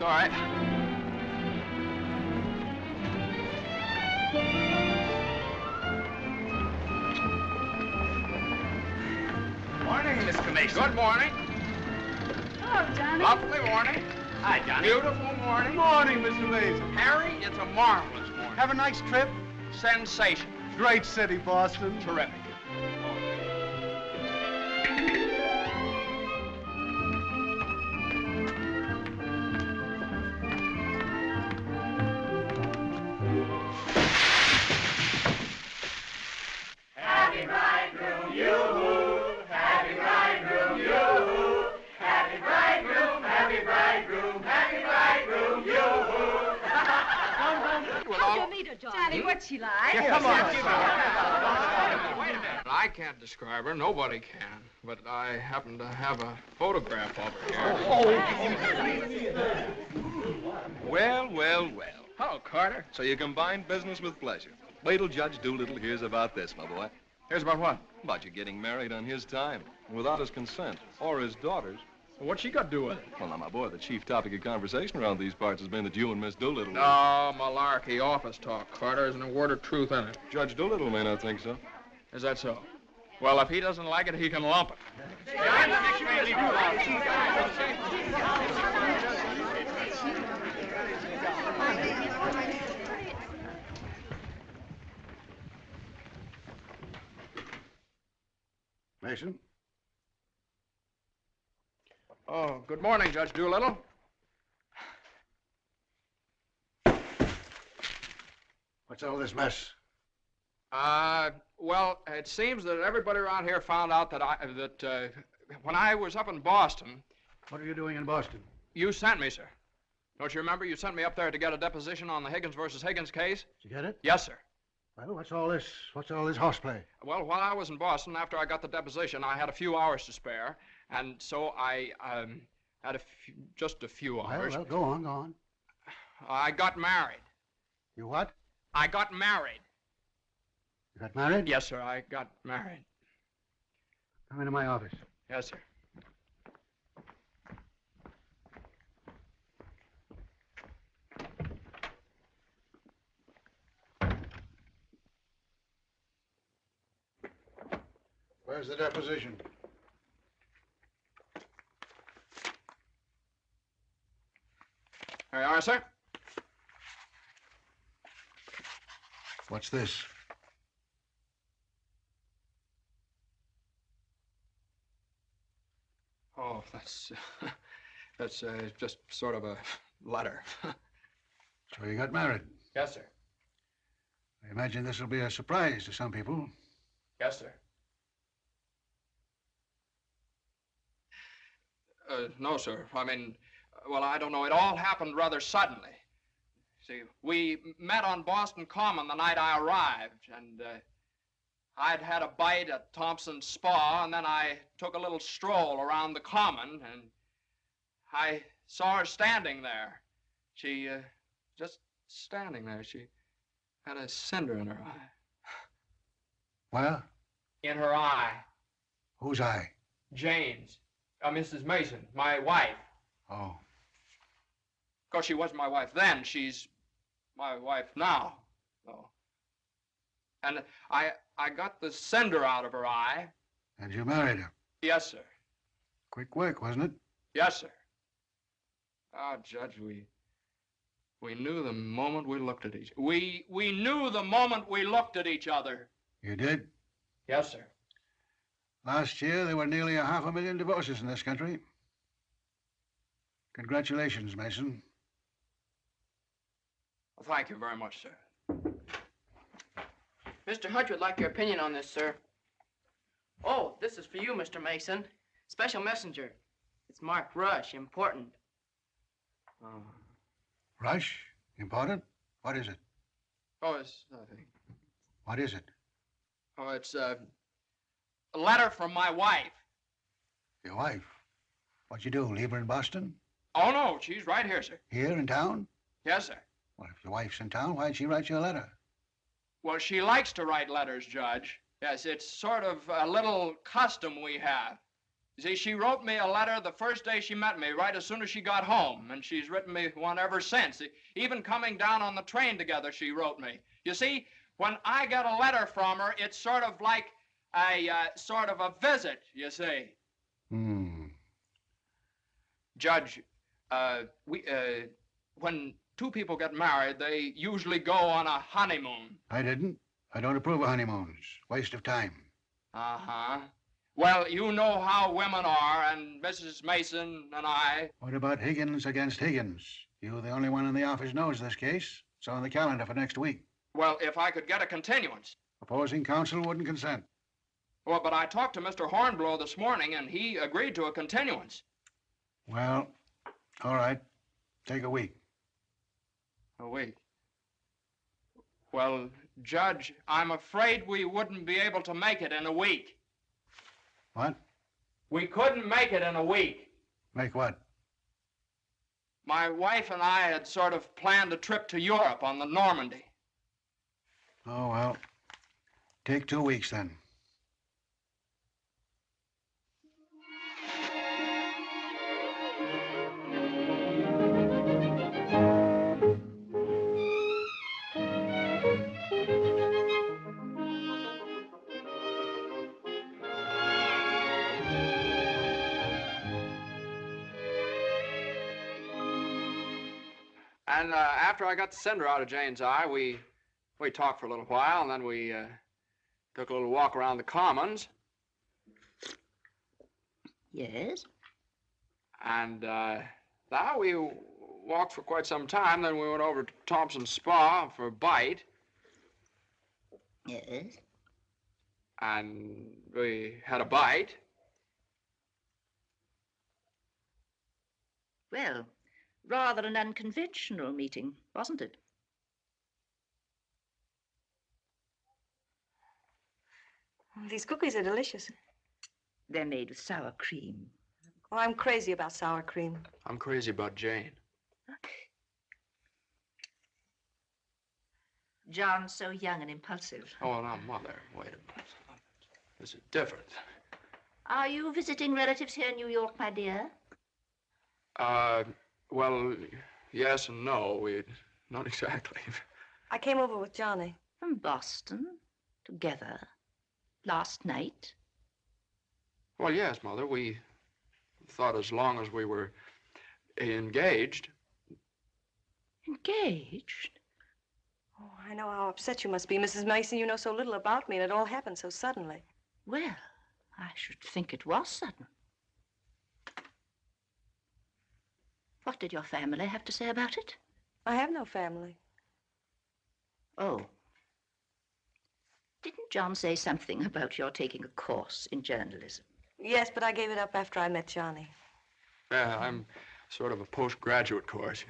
all right. Morning, Miss Mason. Good morning. Hello, Johnny. Lovely morning. Hi, Johnny. Beautiful morning. Good morning, Mr. Mason. Harry, it's a marvelous morning. Have a nice trip? Sensation. Great city, Boston. Terrific. Happy bridegroom, yoo-hoo! Happy bridegroom, yoo-hoo! Happy bridegroom, happy bridegroom, happy bridegroom, yoo-hoo! How'd you meet her, Johnny? What's she like? Come on. Wait a minute. I can't describe her. Nobody can. But I happen to have a photograph of her here. Well, well, well. Hello, Carter. So you combine business with pleasure. Wait till Judge Doolittle hears about this, my boy. Here's about what? About you getting married on his time, without his consent, or his daughter's. What's she got to do with it? Well, now, my boy, the chief topic of conversation around these parts has been that you and Miss Doolittle... No, malarkey, office talk, Carter. Isn't a word of truth in it. Judge Doolittle may not think so. Is that so? Well, if he doesn't like it, he can lump it. Mason? Oh, good morning, Judge Doolittle. What's all this mess? Well, it seems that everybody around here found out that when I was up in Boston... What are you doing in Boston? You sent me, sir. Don't you remember? You sent me up there to get a deposition on the Higgins versus Higgins case. Did you get it? Yes, sir. Well, what's all this horseplay? Well, while I was in Boston, after I got the deposition, I had a few hours to spare, and so I had just a few hours. Well, go on. I got married. You what? I got married. You got married? Yes, sir, I got married. Come into my office. Yes, sir. Where's the deposition? There you are, sir. What's this? Oh, that's just sort of a letter. So you got married. Yes, sir. I imagine this will be a surprise to some people. Yes, sir. No, sir. I mean, well, I don't know. It all happened rather suddenly. See, we met on Boston Common the night I arrived, and I'd had a bite at Thompson's Spa, and then I took a little stroll around the Common, and I saw her standing there. She, just standing there. She had a cinder in her eye. Where? In her eye. Whose eye? Jane's. Mrs. Mason, my wife. Oh. Of course, she wasn't my wife then. She's my wife now. Oh. And I got the cinder out of her eye. And you married her? Yes, sir. Quick work, wasn't it? Yes, sir. Ah, Judge, we knew the moment we looked at each... We knew the moment we looked at each other. You did? Yes, sir. Last year, there were nearly 500,000 divorces in this country. Congratulations, Mason. Well, thank you very much, sir. Mr. Hunt would like your opinion on this, sir. Oh, this is for you, Mr. Mason. Special messenger. It's marked Rush, important. Rush? Important? What is it? Oh, it's nothing. What is it? Oh, it's a letter from my wife. Your wife? What'd you do, leave her in Boston? Oh, no, she's right here, sir. Here in town? Yes, sir. Well, if your wife's in town, why'd she write you a letter? Well, she likes to write letters, Judge. Yes, it's sort of a little custom we have. You see, she wrote me a letter the first day she met me, right as soon as she got home, and she's written me one ever since. Even coming down on the train together, she wrote me. You see, when I get a letter from her, it's sort of like sort of a visit, you see. Judge, when two people get married, they usually go on a honeymoon. I didn't. I don't approve of honeymoons. Waste of time. Uh-huh. Well, you know how women are, and Mrs. Mason and I... What about Higgins against Higgins? You the only one in the office knows this case. It's on the calendar for next week. Well, if I could get a continuance. Opposing counsel wouldn't consent. Well, but I talked to Mr. Hornblow this morning, and he agreed to a continuance. Well, all right. Take a week. A week? Well, Judge, I'm afraid we wouldn't be able to make it in a week. What? We couldn't make it in a week. Make what? My wife and I had sort of planned a trip to Europe on the Normandy. Oh, well, take 2 weeks then. And after I got the cinder out of Jane's eye, we talked for a little while, and then we took a little walk around the Commons. Yes? And now we walked for quite some time, then we went over to Thompson's Spa for a bite. Yes? And we had a bite. Well, rather an unconventional meeting, wasn't it? These cookies are delicious. They're made with sour cream. Oh, I'm crazy about sour cream. I'm crazy about Jane. John's so young and impulsive. Oh, now, Mother, wait a minute. This is different. Are you visiting relatives here in New York, my dear? Well, yes and no. Not exactly. I came over with Johnny. From Boston, together, last night? Well, yes, Mother. We thought as long as we were engaged. Engaged? Oh, I know how upset you must be, Mrs. Mason. You know so little about me, and it all happened so suddenly. Well, I should think it was sudden. What did your family have to say about it? I have no family. Oh. Didn't John say something about your taking a course in journalism? Yes, but I gave it up after I met Johnny. Yeah, I'm sort of a postgraduate course.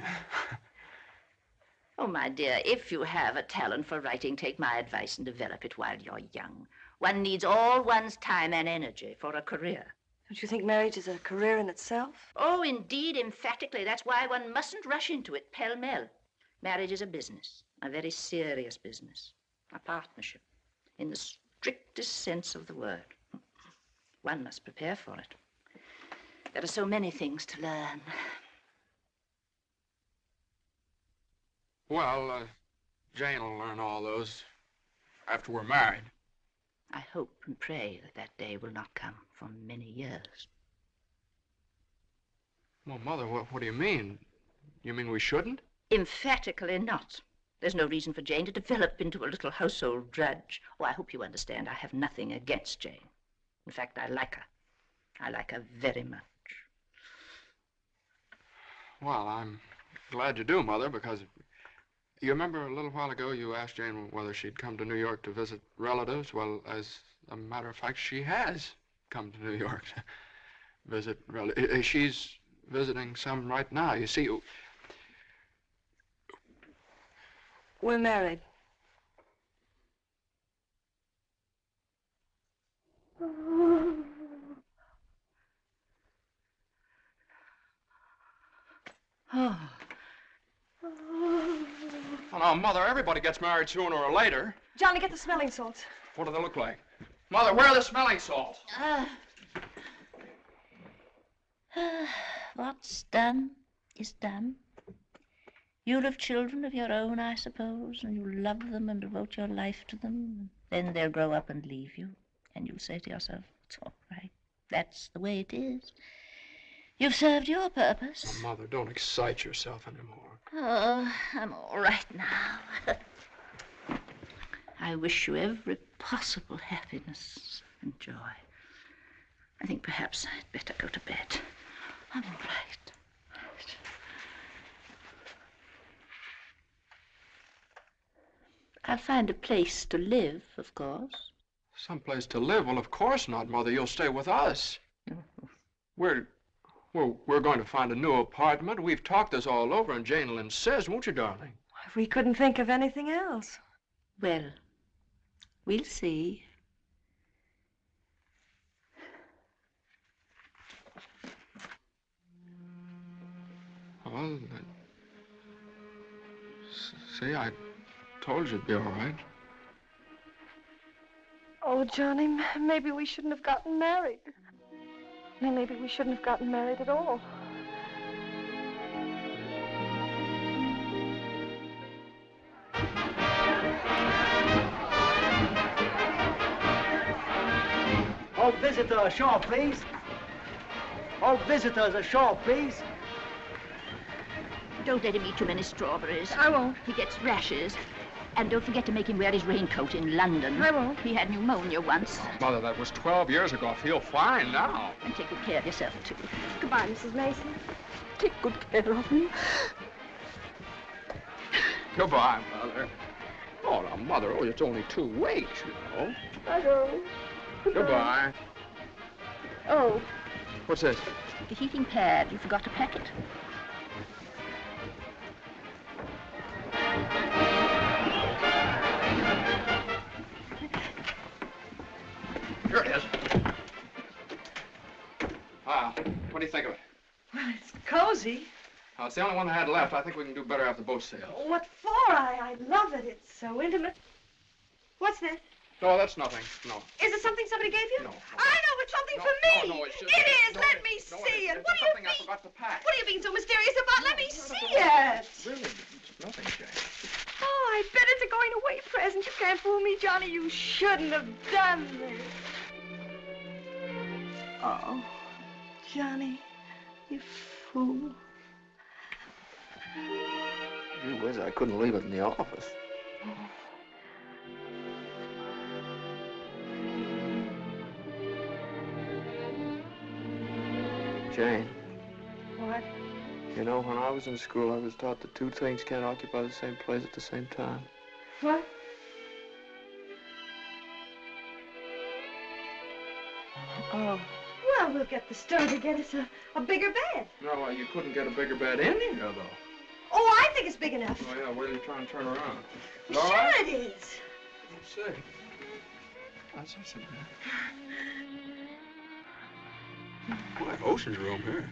Oh, my dear, if you have a talent for writing, take my advice and develop it while you're young. One needs all one's time and energy for a career. Don't you think marriage is a career in itself? Oh, indeed, emphatically. That's why one mustn't rush into it pell-mell. Marriage is a business, a very serious business, a partnership, in the strictest sense of the word. One must prepare for it. There are so many things to learn. Well, Jane will learn all those after we're married. I hope and pray that that day will not come for many years. Well, Mother, what do you mean? You mean we shouldn't? Emphatically not. There's no reason for Jane to develop into a little household drudge. Oh, I hope you understand I have nothing against Jane. In fact, I like her. I like her very much. Well, I'm glad you do, Mother, because you remember a little while ago you asked Jane whether she'd come to New York to visit relatives? Well, as a matter of fact, she has come to New York to visit relatives. She's visiting some right now. You see, we're married. Oh. Well, now, Mother, everybody gets married sooner or later. Johnny, get the smelling salts. What do they look like? Mother, where are the smelling salts? What's done is done. You'll have children of your own, I suppose, and you'll love them and devote your life to them. Then they'll grow up and leave you, and you'll say to yourself, it's all right. That's the way it is. You've served your purpose. Oh, Mother, don't excite yourself anymore. Oh, I'm all right now. I wish you every possible happiness and joy. I think perhaps I'd better go to bed. I'm all right. I'll find a place to live, of course. Someplace to live? Well, of course not, Mother. You'll stay with us. We're going to find a new apartment. We've talked this all over, and Jane will insist, won't you, darling? We couldn't think of anything else. Well, we'll see. Well, see, I told you it'd be all right. Oh, Johnny, maybe we shouldn't have gotten married. Maybe we shouldn't have gotten married at all. All visitors ashore, please. All visitors ashore, please. Don't let him eat too many strawberries. I won't. He gets rashes. And don't forget to make him wear his raincoat in London. I won't. He had pneumonia once. Mother, that was 12 years ago. I feel fine now. And take good care of yourself, too. Goodbye, Mrs. Mason. Take good care of him. Goodbye, Mother. Oh, now, Mother, it's only 2 weeks, you know. I know. Goodbye. Oh. What's this? The heating pad. You forgot to pack it. Here it is. What do you think of it? Well, it's cozy. It's the only one I had left. I think we can do better after boat sale. What for? I love it. It's so intimate. What's this? No, that's nothing. No. Is it something somebody gave you? No. I know it's something No, for me. no, it's just... It is. No, Let me no, see it. It's What do you something I mean? forgot to pack. What are you being so mysterious about? Let me see it. Really, it's nothing, Jane. Oh, I bet it's a going away present. You can't fool me, Johnny. You shouldn't have done this. Oh, Johnny, you fool. Gee whiz, I couldn't leave it in the office. Jane. What? You know, when I was in school, I was taught that 2 things can't occupy the same place at the same time. What? Oh. Well, we'll get the store to get us a bigger bed. No, you couldn't get a bigger bed in here, though. Oh, I think it's big enough. Oh, yeah, where are you trying to turn around? Sure right? it is. Let's see. That's it. Like ocean's room here.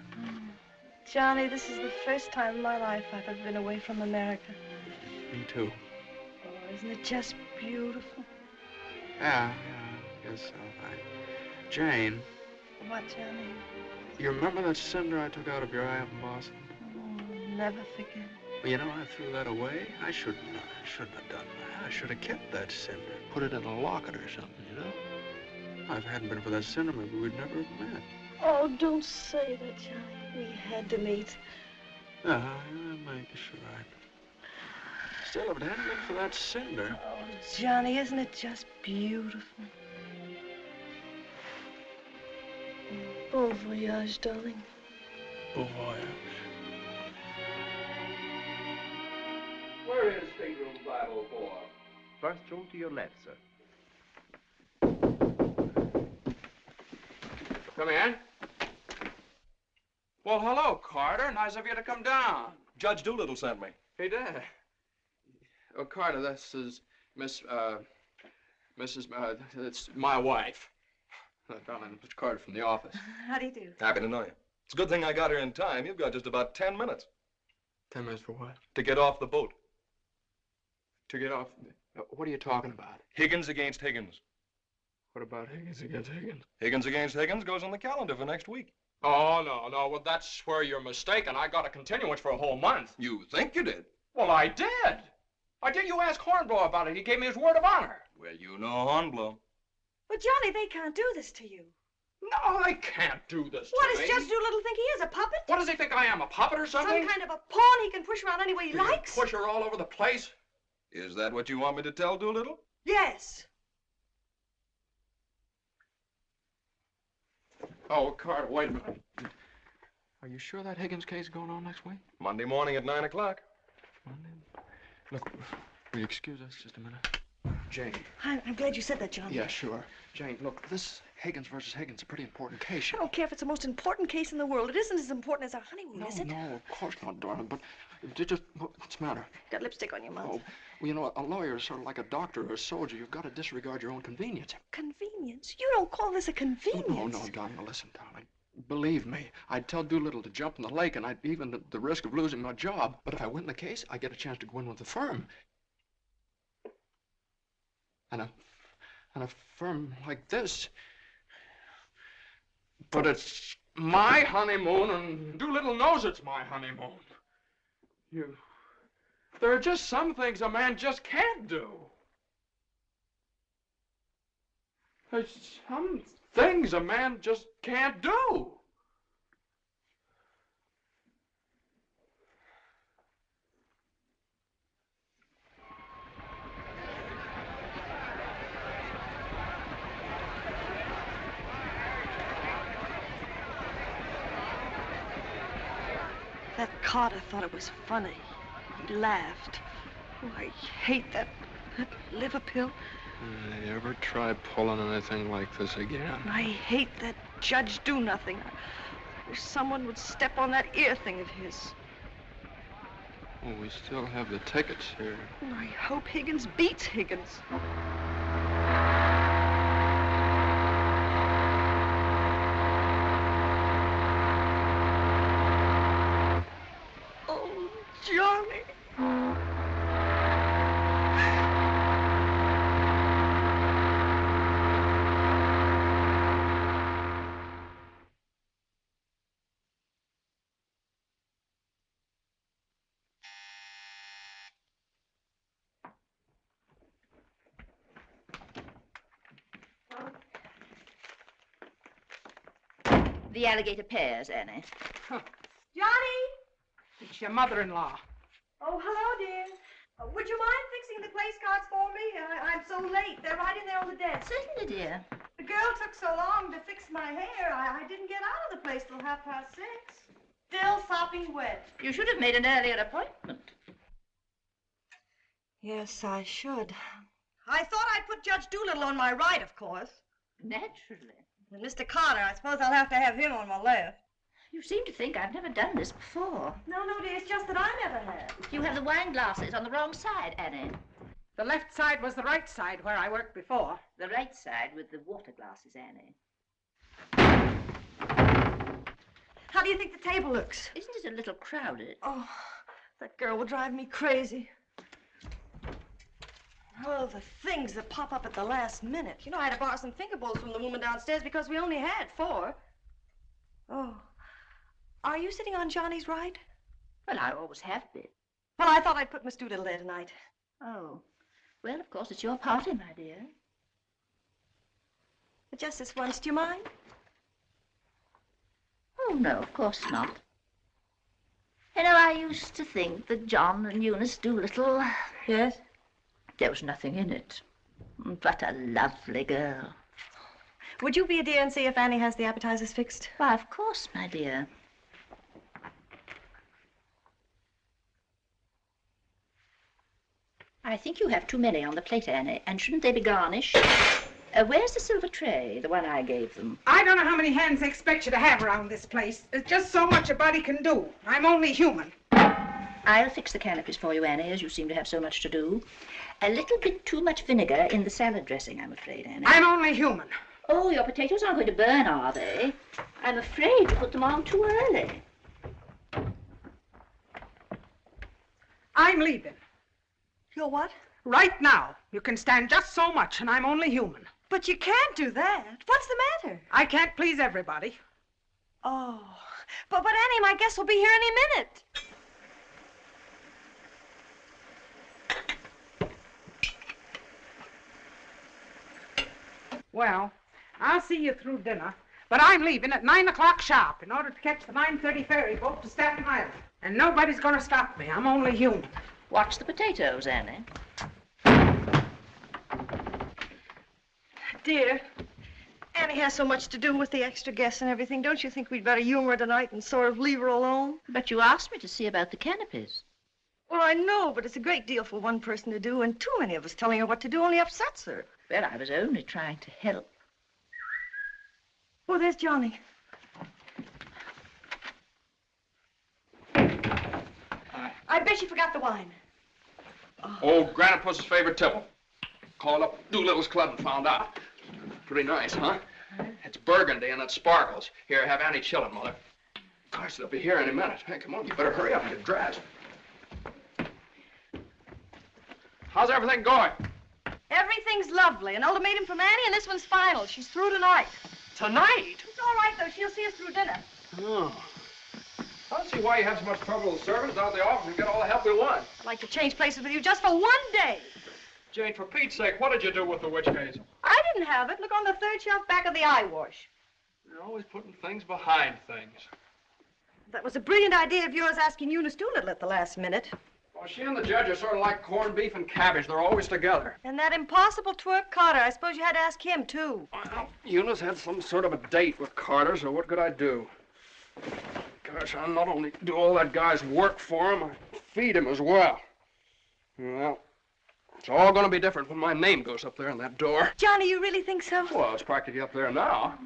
Johnny, this is the first time in my life I've ever been away from America. Me too. Oh, isn't it just beautiful? Yeah, I guess so. Jane. What, Johnny? You remember that cinder I took out of your eye up in Boston? Oh, never forget. Well, you know, I threw that away. I shouldn't have done that. I should have kept that cinder, put it in a locket or something, you know? If it hadn't been for that cinder, maybe we'd never have met. Oh, don't say that, Johnny. We had to meet. Yeah, maybe you're right. Still, if it hadn't been for that cinder... Oh, Johnny, isn't it just beautiful? Bon voyage, darling. Bon voyage. Where is stateroom 504? First room to your left, sir. Come in. Well, hello, Carter. Nice of you to come down. Judge Doolittle sent me. He did. Oh, Carter, this is it's my wife. Darling, Mr. Carter from the office. How do you do? Happy to know you. It's a good thing I got here in time. You've got just about 10 minutes. 10 minutes for what? To get off the boat. To get off? What are you talking about? Higgins against Higgins. What about Higgins against Higgins? Higgins against Higgins goes on the calendar for next week. Oh, no. Well, that's where you're mistaken. I got a continuance for a whole month. You think you did? Well, I did. You ask Hornblow about it. He gave me his word of honor. Well, you know Hornblow. But, Johnny, they can't do this to you. No, they can't do this What to does me. Judge Doolittle think he is, a puppet? What does he think I am, a puppet or something? Some kind of a pawn he can push around any way he likes? Push her all over the place? Is that what you want me to tell Doolittle? Yes. Oh, Carter, wait a minute. Are you sure that Higgins case is going on next week? Monday morning at 9 o'clock. Monday? Look, will you excuse us just a minute? Jane. I'm glad you said that, Johnny. Yeah, sure. Jane, look, this Higgins versus Higgins is a pretty important case. I don't care if it's the most important case in the world. It isn't as important as our honeymoon, is it? No, of course not, darling, but what's the matter? Got lipstick on your mouth. Oh, well, you know, a lawyer is sort of like a doctor or a soldier. You've got to disregard your own convenience. Convenience? You don't call this a convenience. No, darling, listen, darling. Believe me, I'd tell Doolittle to jump in the lake, and I'd even at the risk of losing my job. But if I win the case, I get a chance to go in with the firm. And a firm like this. But it's my honeymoon, and Doolittle knows it's my honeymoon. There are just some things a man just can't do. There's some things a man just can't do. That Carter thought it was funny. He laughed. Oh, I hate that liver pill. You ever try pulling anything like this again? I hate that Judge Do-Nothing. I wish someone would step on that ear thing of his. Oh, we still have the tickets here. I hope Higgins beats Higgins. Oh, Johnny. The alligator pears, Annie. Johnny! It's your mother-in-law. Oh, hello, dear. Would you mind fixing the place cards for me? I'm so late. They're right in there on the desk. Certainly, dear. The girl took so long to fix my hair, I didn't get out of the place till 6:30. Still sopping wet. You should have made an earlier appointment. Yes, I should. I thought I'd put Judge Doolittle on my right, of course. Naturally. And Mr. Carter, I suppose I'll have to have him on my left. You seem to think I've never done this before. No, dear, it's just that I never have. You have the wine glasses on the wrong side, Annie. The left side was the right side where I worked before. The right side with the water glasses, Annie. How do you think the table looks? Isn't it a little crowded? Oh, that girl will drive me crazy. Oh, the things that pop up at the last minute. You know, I had to borrow some finger bowls from the woman downstairs because we only had 4. Oh. Are you sitting on Johnny's right? Well, I always have been. Well, I thought I'd put Miss Doolittle there tonight. Oh. Well, of course, it's your party, my dear. But just this once, do you mind? Oh, no, of course not. You know, I used to think that John and Eunice Doolittle... Yes? There was nothing in it. But a lovely girl. Would you be a dear and see if Annie has the appetizers fixed? Why, of course, my dear. I think you have too many on the plate, Annie, and shouldn't they be garnished? Where's the silver tray, the one I gave them? I don't know how many hands they expect you to have around this place. There's just so much a body can do. I'm only human. I'll fix the canopies for you, Annie, as you seem to have so much to do. A little bit too much vinegar in the salad dressing, I'm afraid, Annie. I'm only human. Oh, your potatoes aren't going to burn, are they? I'm afraid you put them on too early. I'm leaving. You're what? Right now. You can stand just so much, and I'm only human. But you can't do that. What's the matter? I can't please everybody. Oh, but Annie, my guest will be here any minute. Well, I'll see you through dinner, but I'm leaving at 9 o'clock sharp in order to catch the 9:30 ferry boat to Staten Island. And nobody's going to stop me. I'm only human. Watch the potatoes, Annie. Dear, Annie has so much to do with the extra guests and everything. Don't you think we'd better humor her tonight and sort of leave her alone? But you asked me to see about the canopies. Well, I know, but it's a great deal for one person to do, and too many of us telling her what to do only upsets her. Well, I was only trying to help. Oh, there's Johnny. I bet you forgot the wine. Old Grandpa's favorite tipple. Called up Doolittle's club and found out. Pretty nice, huh? It's burgundy and it sparkles. Here, have Annie chill it, Mother. Gosh, they'll be here any minute. Hey, come on, you better hurry up and get dressed. How's everything going? Everything's lovely. An ultimatum from Annie, and this one's final. She's through tonight. Tonight? It's all right, though. She'll see us through dinner. Oh. I don't see why you have so much trouble with servants out of the office and get all the help we want. I'd like to change places with you just for one day. Jane, for Pete's sake, what did you do with the witch case? I didn't have it. Look on the third shelf back of the eye wash. You're always putting things behind things. That was a brilliant idea of yours asking Eunice Doolittle at the last minute. Well, she and the judge are sort of like corned beef and cabbage. They're always together. And that impossible twerp Carter. I suppose you had to ask him, too. Well, Eunice had some sort of a date with Carter, so what could I do? Gosh, I not only do all that guy's work for him, I feed him as well. Well, it's all going to be different when my name goes up there on that door. Johnny, you really think so? Well, it's practically up there now.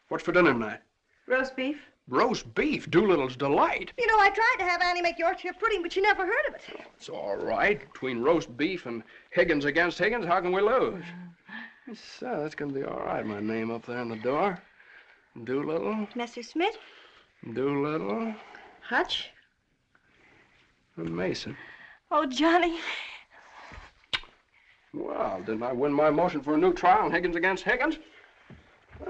What's for dinner tonight? Roast beef. Roast beef, Doolittle's delight. You know, I tried to have Annie make Yorkshire pudding, but she never heard of it. It's all right. Between roast beef and Higgins against Higgins, how can we lose? So, that's going to be all right, my name up there on the door. Doolittle. Messrs. Smith. Doolittle. Hutch. And Mason. Oh, Johnny. Well, didn't I win my motion for a new trial on Higgins against Higgins?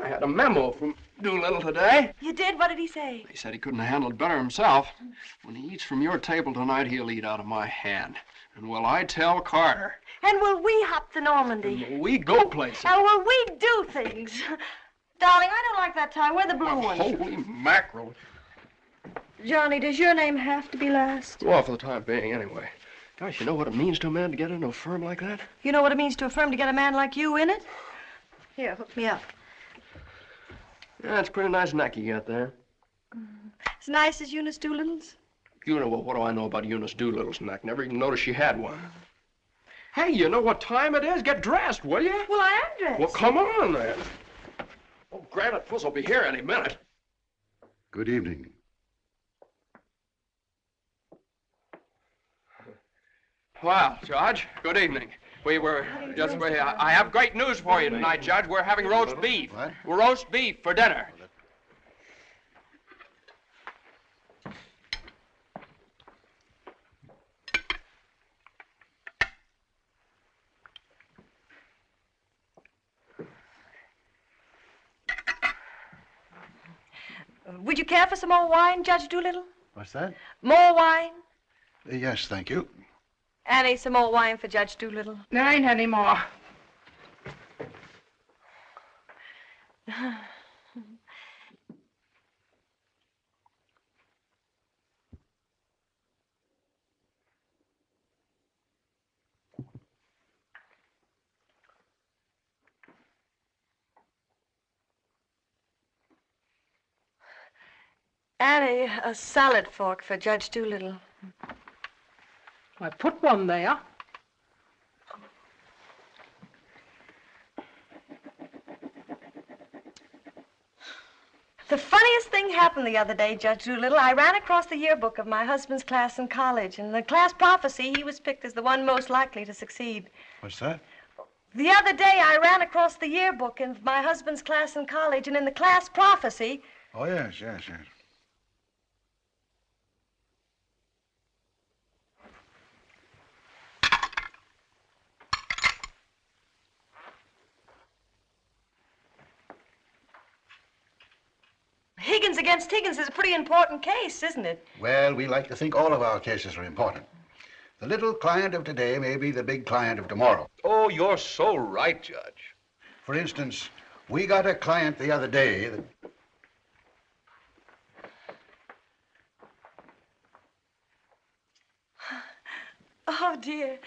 I had a memo from Doolittle today. You did? What did he say? He said he couldn't have handled it better himself. When he eats from your table tonight, he'll eat out of my hand. And will I tell Carter? And will we hop the Normandy? And will we go places? And will we do things? Darling, I don't like that tie. Wear the blue one. Holy mackerel. Johnny, does your name have to be last? Well, for the time being, anyway. Gosh, you know what it means to a man to get into a firm like that? You know what it means to a firm to get a man like you in it? Here, hook me up. Yeah, it's a pretty nice neck you got there. As nice as Eunice Doolittle's? You know, well, what do I know about Eunice Doolittle's neck? Never even noticed she had one. Hey, you know what time it is? Get dressed, will you? Well, I am dressed. Well, come on, then. Oh, Granite Puss will be here any minute. Good evening. Well, Judge, good evening. We were just... I have great news for you tonight, Judge. We're having roast beef. What? Roast beef for dinner. Would you care for some more wine, Judge Doolittle? What's that? More wine? Yes, thank you. Annie, some more wine for Judge Doolittle. There ain't any more. Annie, a salad fork for Judge Doolittle. I put one there. The funniest thing happened the other day, Judge Doolittle. I ran across the yearbook of my husband's class in college, and in the class prophecy, he was picked as the one most likely to succeed. What's that? The other day, I ran across the yearbook in my husband's class in college, and in the class prophecy... Oh, yes, yes, yes. He Higgins against Higgins is a pretty important case, isn't it? Well, we like to think all of our cases are important. The little client of today may be the big client of tomorrow. Oh, you're so right, Judge. For instance, we got a client the other day that... Oh, dear.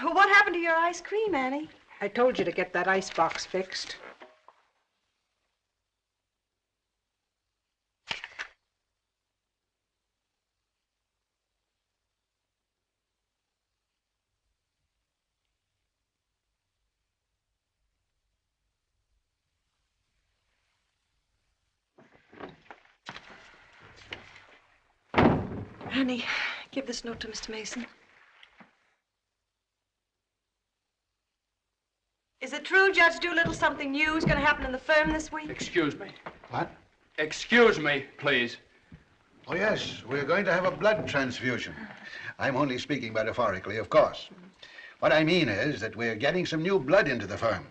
What happened to your ice cream, Annie? I told you to get that ice box fixed. Annie, give this note to Mr. Mason. Is it true, Judge Doolittle, something new is going to happen in the firm this week? Excuse me. What? Excuse me, please. Oh, yes, we're going to have a blood transfusion. I'm only speaking metaphorically, of course. What I mean is that we're getting some new blood into the firm,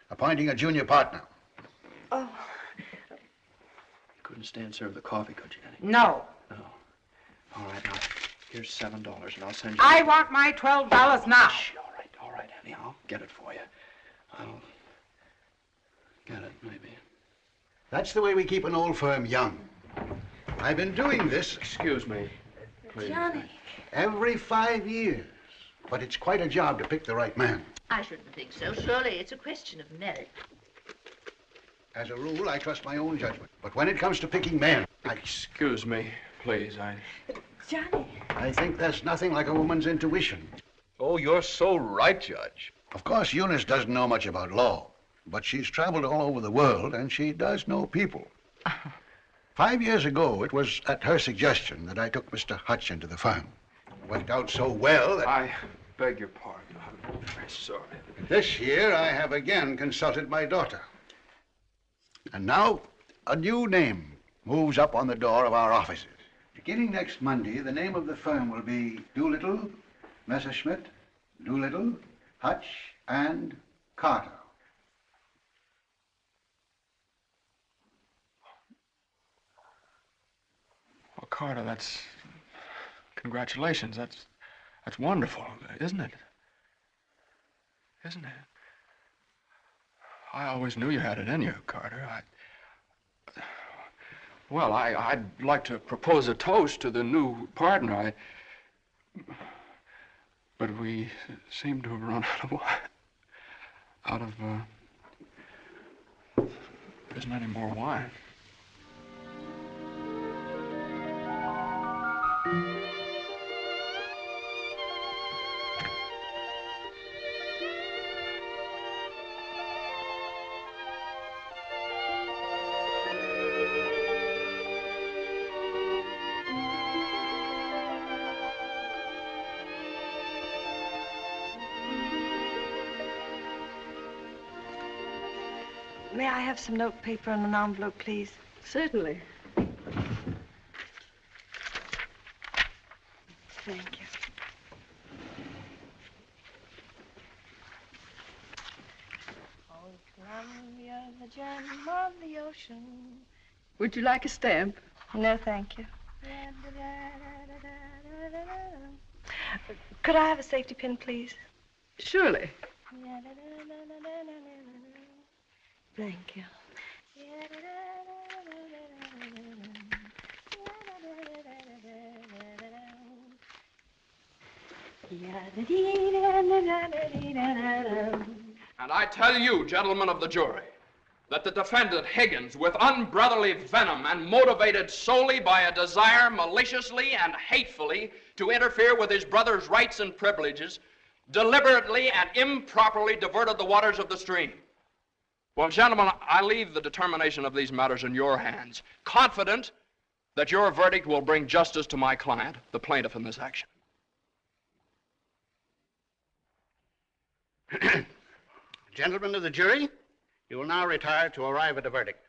appointing a junior partner. Oh. Couldn't stand serve the coffee, could you, Annie? No. No. All right, now, here's $7, and I'll send you... I want my $12 now. Shh, all right, Annie, I'll get it for you. I'll get it, maybe. That's the way we keep an old firm young. I've been doing this... Excuse me, please. Johnny. Every 5 years. But it's quite a job to pick the right man. I shouldn't think so. Surely it's a question of merit. As a rule, I trust my own judgment. But when it comes to picking men, Excuse me, please, Johnny. I think there's nothing like a woman's intuition. Oh, you're so right, Judge. Of course, Eunice doesn't know much about law, but she's traveled all over the world, and she does know people. 5 years ago, it was at her suggestion that I took Mr. Hutch into the firm. It worked out so well that... I beg your pardon. I'm very sorry. This year, I have again consulted my daughter. And now, a new name moves up on the door of our offices. Beginning next Monday, the name of the firm will be Doolittle, Messerschmitt, Doolittle, Hutch, and Carter. Well, Carter, that's... Congratulations. That's wonderful, isn't it? Isn't it? I always knew you had it in you, Carter. Well, I'd like to propose a toast to the new partner. But we seem to have run out of wine. There isn't any more wine. May I have some notepaper and an envelope, please? Certainly. Thank you. Oh, Columbia, the gem of the ocean. Would you like a stamp? No, thank you. Could I have a safety pin, please? Surely. Thank you. And I tell you, gentlemen of the jury, that the defendant Higgins, with unbrotherly venom and motivated solely by a desire maliciously and hatefully to interfere with his brother's rights and privileges, deliberately and improperly diverted the waters of the stream. Well, gentlemen, I leave the determination of these matters in your hands, confident that your verdict will bring justice to my client, the plaintiff in this action. Gentlemen of the jury, you will now retire to arrive at a verdict.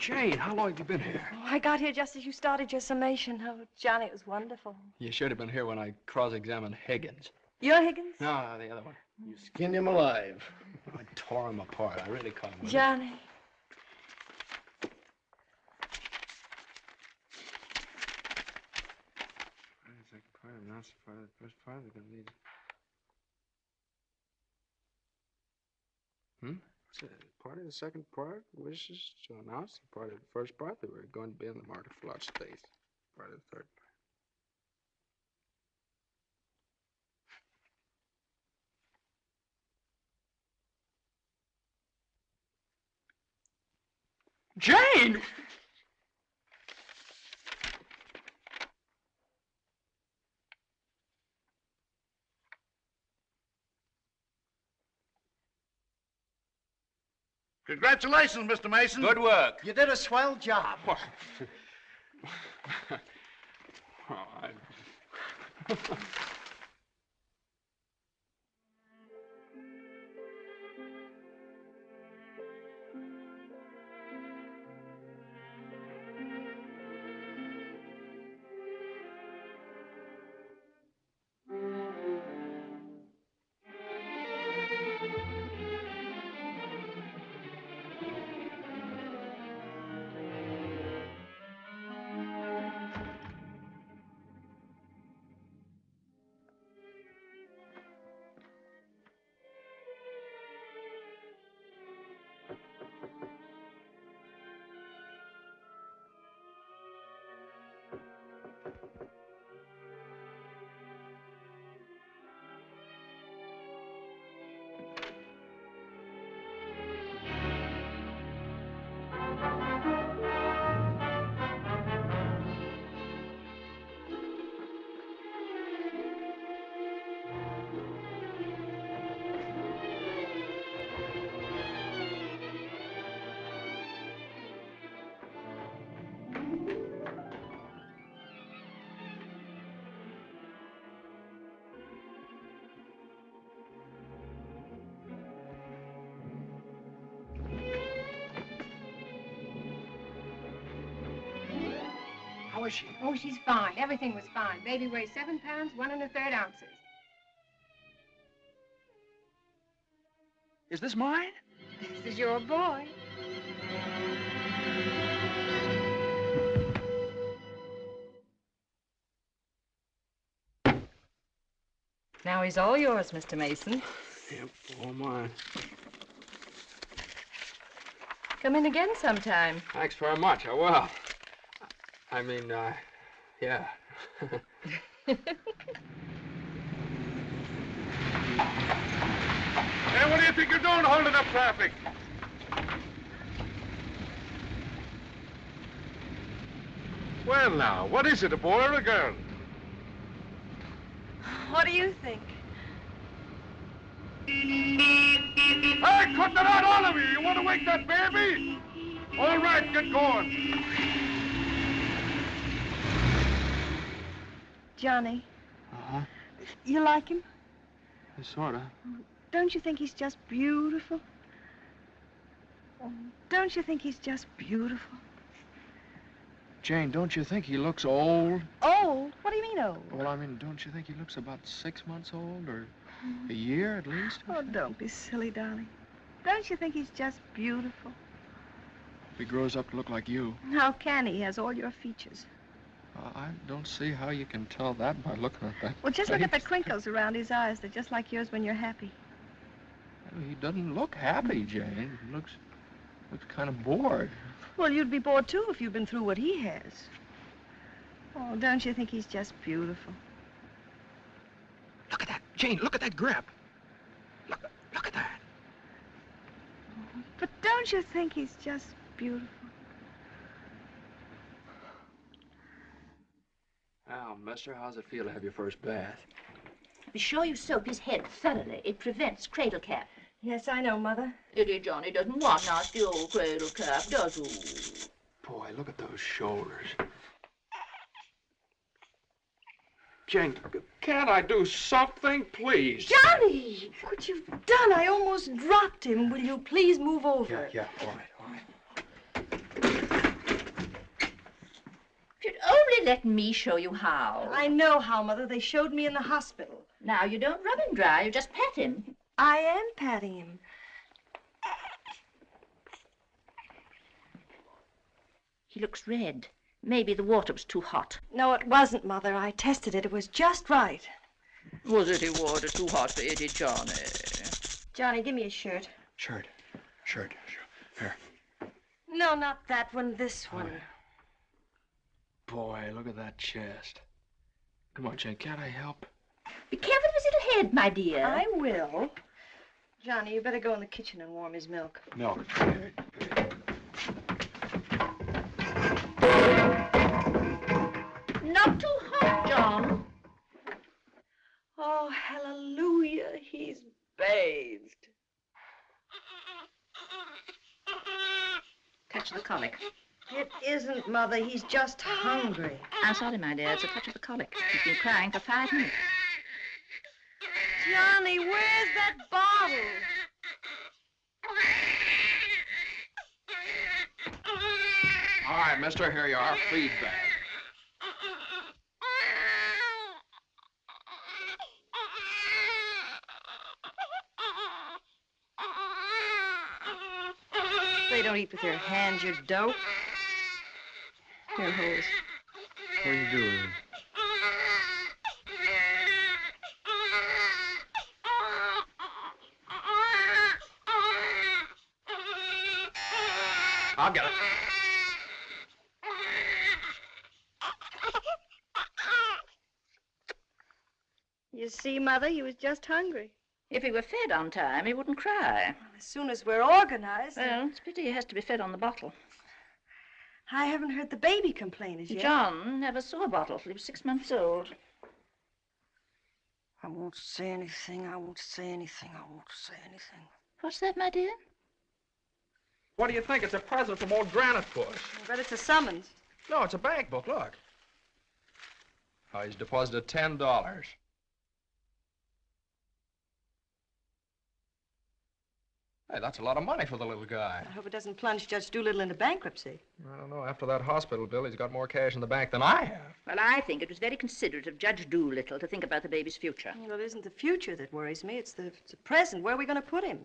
Jane, how long have you been here? Oh, I got here just as you started your summation. Oh, Johnny, it was wonderful. You should have been here when I cross-examined Higgins. You're Higgins? No, the other one. You skinned him alive. I tore him apart. I really caught him. Johnny. The second part, I'm not part of the first part. They're going to need. Part of the second part wishes to announce the part of the first part that we're going to be in the market for large space. Part of the third part. Jane! Congratulations, Mr. Mason. Good work. You did a swell job. How is she? Oh, she's fine. Everything was fine. Baby weighs 7 pounds, 1 1/3 ounces. Is this mine? This is your boy. Now he's all yours, Mr. Mason. Yep, all mine. Come in again sometime. Thanks very much. I will. I mean, yeah. Hey, what do you think you're doing holding up traffic? Well, now, what is it, a boy or a girl? What do you think? Hey, cut that out, all of you! You want to wake that baby? All right, get going. Johnny, Uh-huh. you like him? Sort of. Don't you think he's just beautiful? Don't you think he's just beautiful? Jane, don't you think he looks old? Old? What do you mean old? Well, I mean, don't you think he looks about 6 months old, or a year at least? Oh, don't be silly, darling. Don't you think he's just beautiful? If he grows up to look like you. How can he? He has all your features. I don't see how you can tell that by looking at that. Well, just look at the face. crinkles around his eyes. They're just like yours when you're happy. He doesn't look happy, Jane. He looks kind of bored. Well, you'd be bored, too, if you'd been through what he has. Oh, don't you think he's just beautiful? Look at that, Jane. Look at that grip. Look at that. But don't you think he's just beautiful? Well, mister, how's it feel to have your first bath? Be sure you soap his head thoroughly. It prevents cradle cap. Yes, I know, Mother. Dear Johnny doesn't want nasty old cradle cap, does he? Boy, look at those shoulders. Jane, can't I do something, please? Johnny! What you've done, I almost dropped him. Will you please move over? Yeah, all right. let me show you how. I know how, Mother. They showed me in the hospital. Now, you don't rub him dry, you just pat him. I am patting him. He looks red. Maybe the water was too hot. No, it wasn't, Mother. I tested it. It was just right. Was it water too hot for Eddie, Johnny? Johnny, give me a shirt. Shirt. Here. No, not that one. This one. Boy, look at that chest. Come on, Jane, can't I help? Be careful of his little head, my dear. I will. Johnny, you better go in the kitchen and warm his milk. Milk. Not too hot, John. Oh, hallelujah. He's bathed. Touch the colic. It isn't, Mother. He's just hungry. I'm sorry, my dear. It's a touch of the colic. He's been crying for 5 minutes. Johnny, where's that bottle? All right, mister, here you are. Feed bag. They don't eat with their hands, you dope. Here, hose. What are you doing? I'll get it. You see, Mother, he was just hungry. If he were fed on time, he wouldn't cry. As soon as we're organized. Well, it's a pity he has to be fed on the bottle. I haven't heard the baby complain as yet. John never saw a bottle till he was 6 months old. I won't say anything. I won't say anything. I won't say anything. What's that, my dear? What do you think? It's a present from old Granite Bush. I bet it's a summons. No, it's a bank book. Look. Oh, he's deposited $10. Hey, that's a lot of money for the little guy. I hope it doesn't plunge Judge Doolittle into bankruptcy. I don't know. After that hospital bill, he's got more cash in the bank than I have. Well, I think it was very considerate of Judge Doolittle to think about the baby's future. Well, it isn't the future that worries me. It's the present. Where are we going to put him?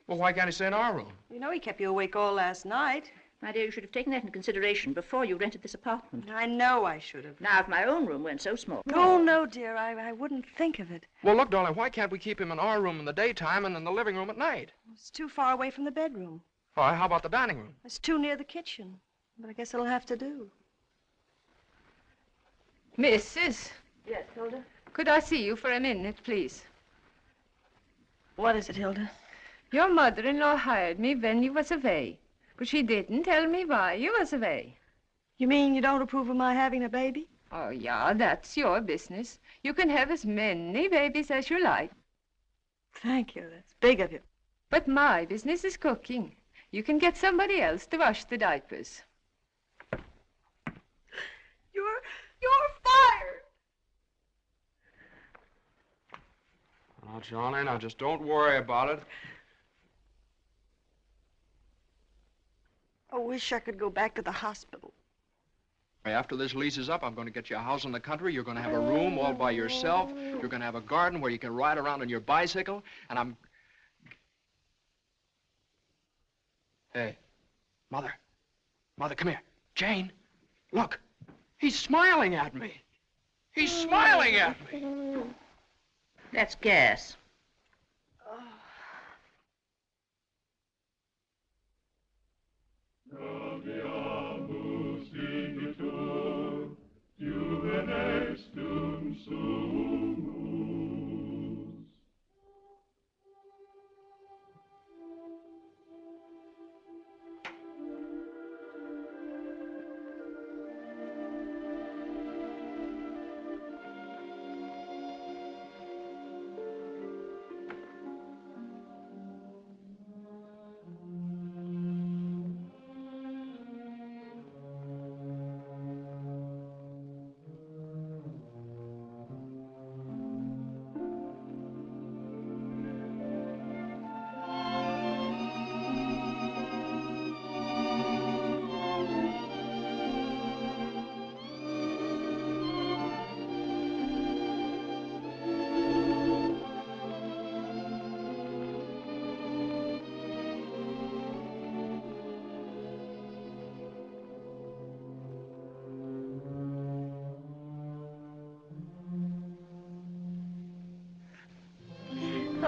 Well, why can't he stay in our room? You know he kept you awake all last night. My dear, you should have taken that into consideration before you rented this apartment. I know I should have. Now, if my own room weren't so small. Oh, no, dear. I wouldn't think of it. Well, look, darling, why can't we keep him in our room in the daytime and in the living room at night? It's too far away from the bedroom. All right, how about the dining room? It's too near the kitchen. But I guess it'll have to do. Mrs. Yes, Hilda? Could I see you for a minute, please? What is it, Hilda? Your mother-in-law hired me when you was away. But she didn't tell me why you was away. You mean you don't approve of my having a baby? Oh, yeah, that's your business. You can have as many babies as you like. Thank you. That's big of you. But my business is cooking. You can get somebody else to wash the diapers. You're fired. Now, Johnny, now just don't worry about it. I wish I could go back to the hospital. After this lease is up, I'm going to get you a house in the country. You're going to have a room all by yourself. You're going to have a garden where you can ride around on your bicycle. And I'm... Hey, Mother. Mother, come here. Jane, look. He's smiling at me. He's smiling at me. That's gas.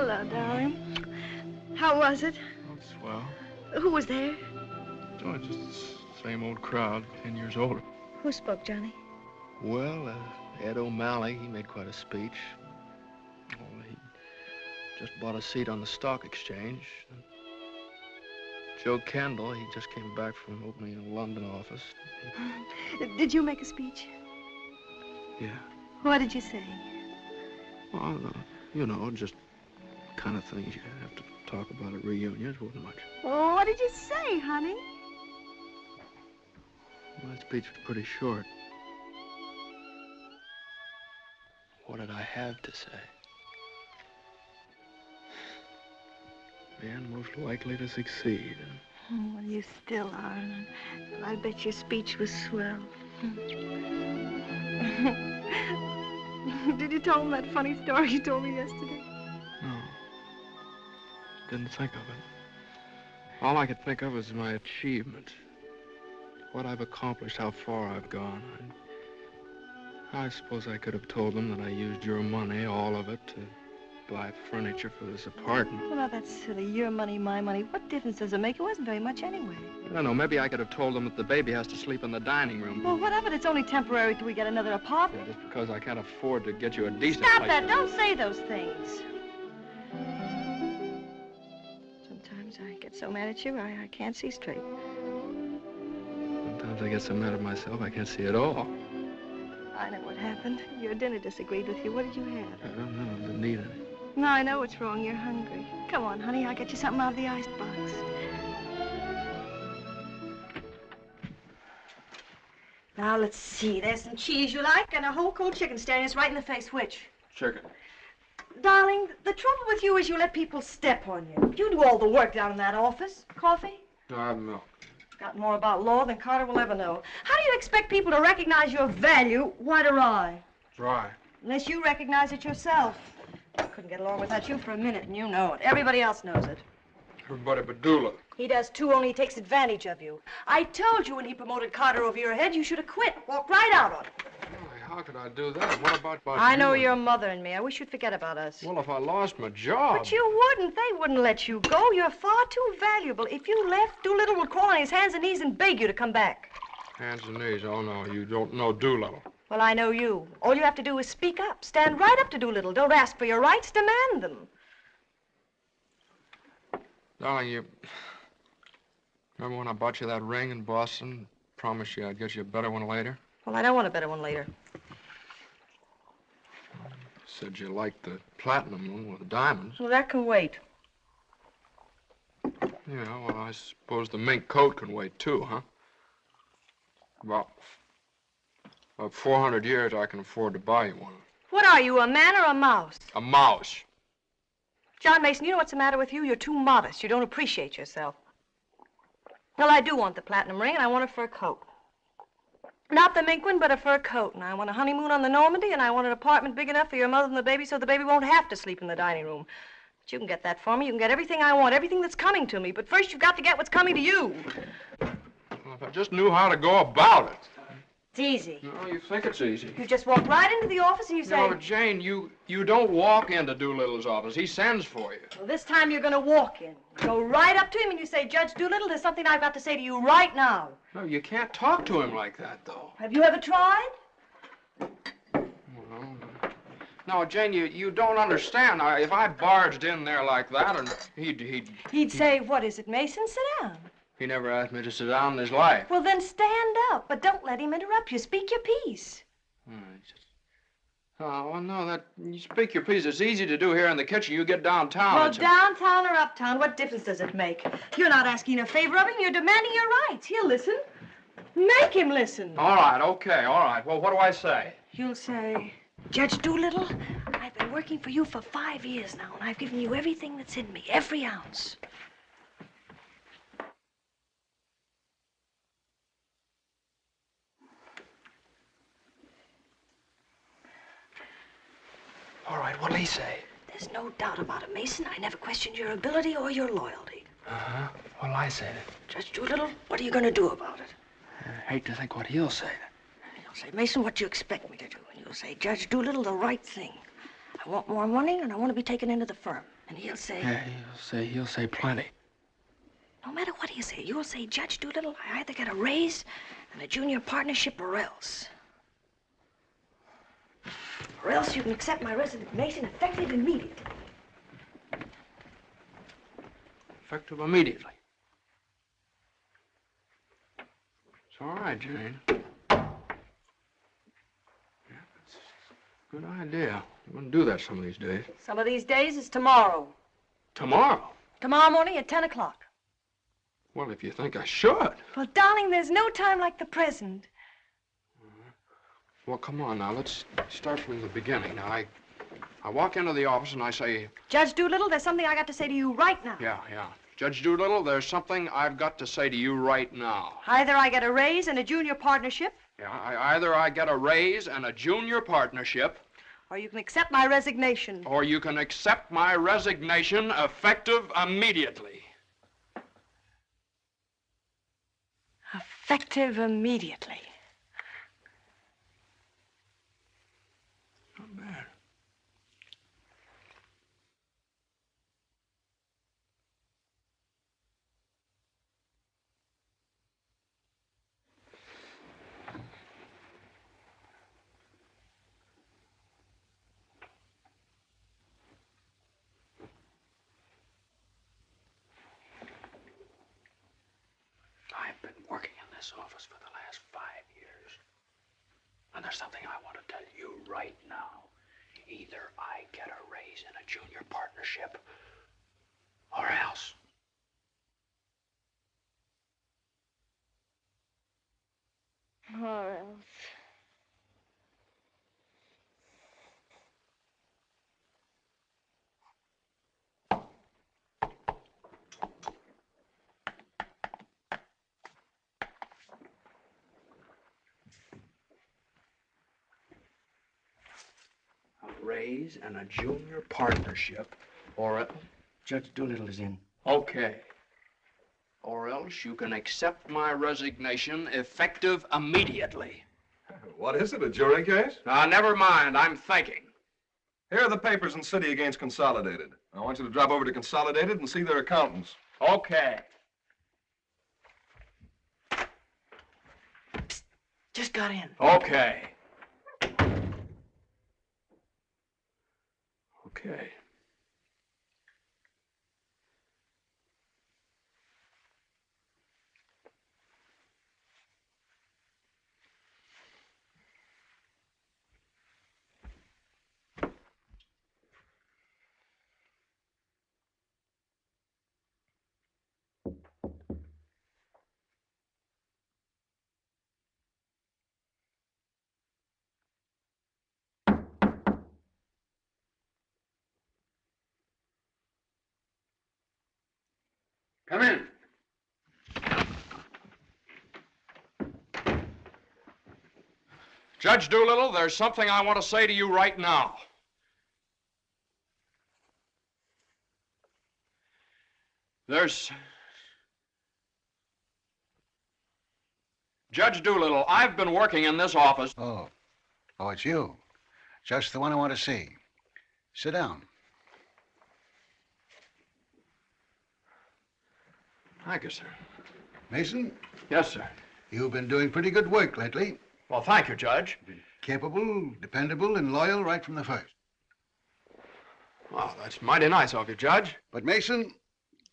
Hello, darling. How was it? Oh, swell. Who was there? Oh, just the same old crowd, 10 years older. Who spoke, Johnny? Well, Ed O'Malley, he made quite a speech. Oh, he just bought a seat on the stock exchange. Joe Kendall, he just came back from opening a London office. Did you make a speech? Yeah. What did you say? Well, you know, just kind of things you have to talk about at reunions. Wasn't much. Oh, what did you say, honey? My speech was pretty short. What did I have to say? Man most likely to succeed. Oh, well, you still are. Well, I bet your speech was swell. Did you tell him that funny story you told me yesterday? No. Didn't think of it. All I could think of was my achievement. What I've accomplished, how far I've gone. I suppose I could have told them that I used your money, all of it, to buy furniture for this apartment. Well, now, that's silly. Your money, my money. What difference does it make? It wasn't very much anyway. I don't know. Maybe I could have told them that the baby has to sleep in the dining room. Well, what of it? It's only temporary till we get another apartment. Yeah, just because I can't afford to get you a decent Stop place that. to Don't live. say those things. Sometimes I get so mad at you, I can't see straight. Sometimes I get so mad at myself, I can't see at all. I know what happened. Your dinner disagreed with you. What did you have? I don't know. I didn't need any. No, I know what's wrong. You're hungry. Come on, honey. I'll get you something out of the icebox. Now, let's see. There's some cheese you like and a whole cold chicken staring us right in the face. Which? Chicken. Darling, the trouble with you is you let people step on you. You do all the work down in that office. Coffee? No, I have milk. Got more about law than Carter will ever know. How do you expect people to recognize your value, white or rye? Dry. Unless you recognize it yourself. I couldn't get along without you for a minute, and you know it. Everybody else knows it. Everybody but Doolittle. He does too, only he takes advantage of you. I told you when he promoted Carter over your head, you should have quit. Walked right out on him. How could I do that? What about I know you? your mother and me. I wish you'd forget about us. Well, if I lost my job... But you wouldn't. They wouldn't let you go. You're far too valuable. If you left, Doolittle would crawl on his hands and knees and beg you to come back. Hands and knees. Oh, no, you don't know Doolittle. Well, I know you. All you have to do is speak up. Stand right up to Doolittle. Don't ask for your rights. Demand them. Darling, you... Remember when I bought you that ring in Boston? Promised you I'd get you a better one later? Well, I don't want a better one later. Said you liked the platinum one with the diamonds. Well, that can wait. Yeah, well, I suppose the mink coat can wait, too, huh? About 400 years, I can afford to buy you one. What are you, a man or a mouse? A mouse. John Mason, you know what's the matter with you? You're too modest. You don't appreciate yourself. Well, I do want the platinum ring, and I want a fur coat. Not the mink one, but a fur coat. And I want a honeymoon on the Normandy, and I want an apartment big enough for your mother and the baby so the baby won't have to sleep in the dining room. But you can get that for me. You can get everything I want, everything that's coming to me. But first, you've got to get what's coming to you. Well, if I just knew how to go about it. It's easy. No, you think it's easy. You just walk right into the office and you say... No, Jane, you don't walk into Doolittle's office. He sends for you. Well, this time you're going to walk in. Go right up to him and you say, Judge Doolittle, there's something I've got to say to you right now. No, you can't talk to him like that, though. Have you ever tried? Well, no, Jane, you don't understand. If I barged in there like that, and He'd say, what is it, Mason? Sit down. He never asked me to sit down in his life. Well, then stand up, but don't let him interrupt you. Speak your piece. Oh, well, no, you speak your piece. It's easy to do here in the kitchen. You get downtown. Well, downtown or uptown, what difference does it make? You're not asking a favor of him. You're demanding your rights. He'll listen. Make him listen. All right, okay, all right. Well, what do I say? You'll say, Judge Doolittle, I've been working for you for 5 years now, and I've given you everything that's in me, every ounce. All right, what'll he say? There's no doubt about it, Mason. I never questioned your ability or your loyalty. Uh-huh. What'll I say then? Judge Doolittle, what are you going to do about it? I hate to think what he'll say. He'll say, Mason, what do you expect me to do? And you'll say, Judge Doolittle, the right thing. I want more money, and I want to be taken into the firm. And he'll say... Yeah, he'll say plenty. No matter what he'll say, you'll say, Judge Doolittle, I either get a raise and a junior partnership or else. Or else you can accept my resignation effective immediately. Effective immediately. It's all right, Jane. Yeah, that's a good idea. I'm going to do that some of these days. Some of these days is tomorrow. Tomorrow? Tomorrow morning at 10 o'clock. Well, if you think I should. Well, darling, there's no time like the present. Well, come on now. Let's start from the beginning. Now, I walk into the office and I say... Judge Doolittle, there's something I got to say to you right now. Yeah. Judge Doolittle, there's something I've got to say to you right now. Either I get a raise and a junior partnership. Yeah, either I get a raise and a junior partnership. Or you can accept my resignation. Or you can accept my resignation effective immediately. Effective immediately. Not bad. I've been working in this office for the last 5 years. And there's something I want to tell you right now. Either I get a raise and a junior partnership, or else. Or else. A raise and a junior partnership, or else... Judge Doolittle is in. Okay. Or else you can accept my resignation effective immediately. What is it, a jury case? Never mind, I'm thinking. Here are the papers in City against Consolidated. I want you to drop over to Consolidated and see their accountants. Okay. Psst, just got in. Okay. Okay. Come in. Judge Doolittle, there's something I want to say to you right now. Judge Doolittle, I've been working in this office. Oh, it's you. Just the one I want to see. Sit down. Thank you, sir. Mason? Yes, sir. You've been doing pretty good work lately. Well, thank you, Judge. Capable, dependable, and loyal right from the first. Well, that's mighty nice of you, Judge. But, Mason,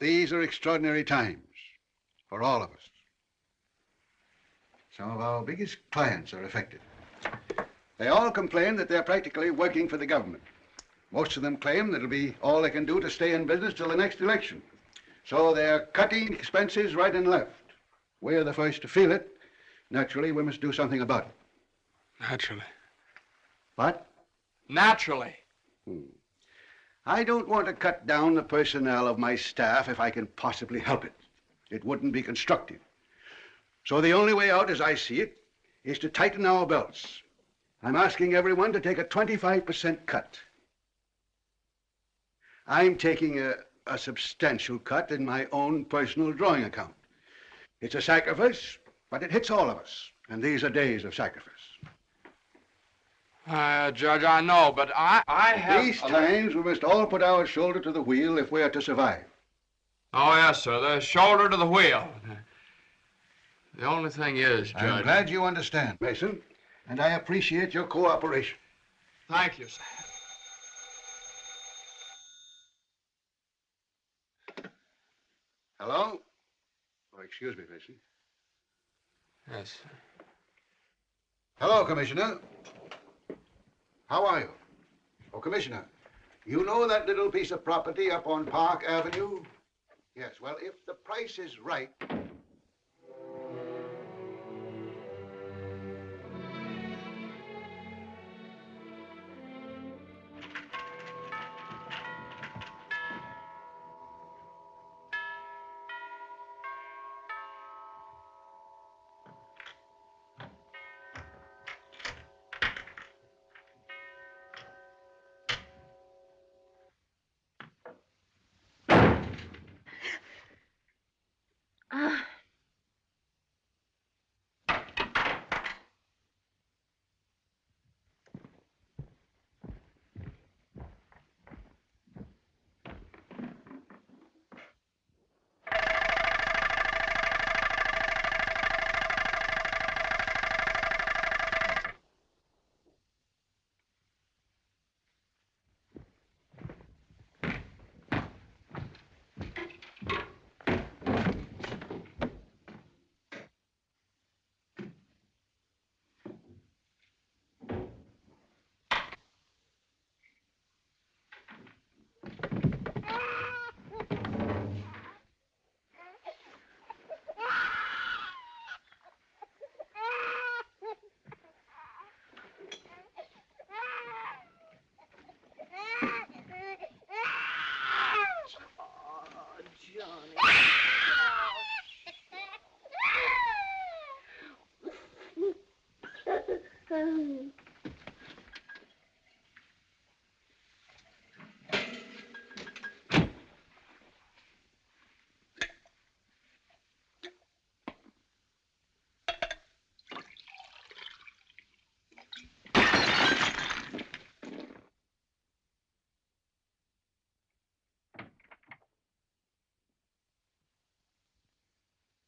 these are extraordinary times for all of us. Some of our biggest clients are affected. They all complain that they're practically working for the government. Most of them claim that it'll be all they can do to stay in business till the next election. So they're cutting expenses right and left. We're the first to feel it. Naturally, we must do something about it. Naturally. What? Naturally. I don't want to cut down the personnel of my staff if I can possibly help it. It wouldn't be constructive. So the only way out, as I see it, is to tighten our belts. I'm asking everyone to take a 25% cut. I'm taking a substantial cut in my own personal drawing account. It's a sacrifice, but it hits all of us, and these are days of sacrifice. Judge, I know, but I have... These times, we must all put our shoulder to the wheel if we are to survive. Oh, yes, sir. The shoulder to the wheel. The only thing is, Judge... I'm glad you understand, Mason, and I appreciate your cooperation. Thank you, sir. Hello? Oh, excuse me, Mason. Yes, sir. Hello, Commissioner. How are you? Oh, Commissioner, you know that little piece of property up on Park Avenue? Yes, well, if the price is right...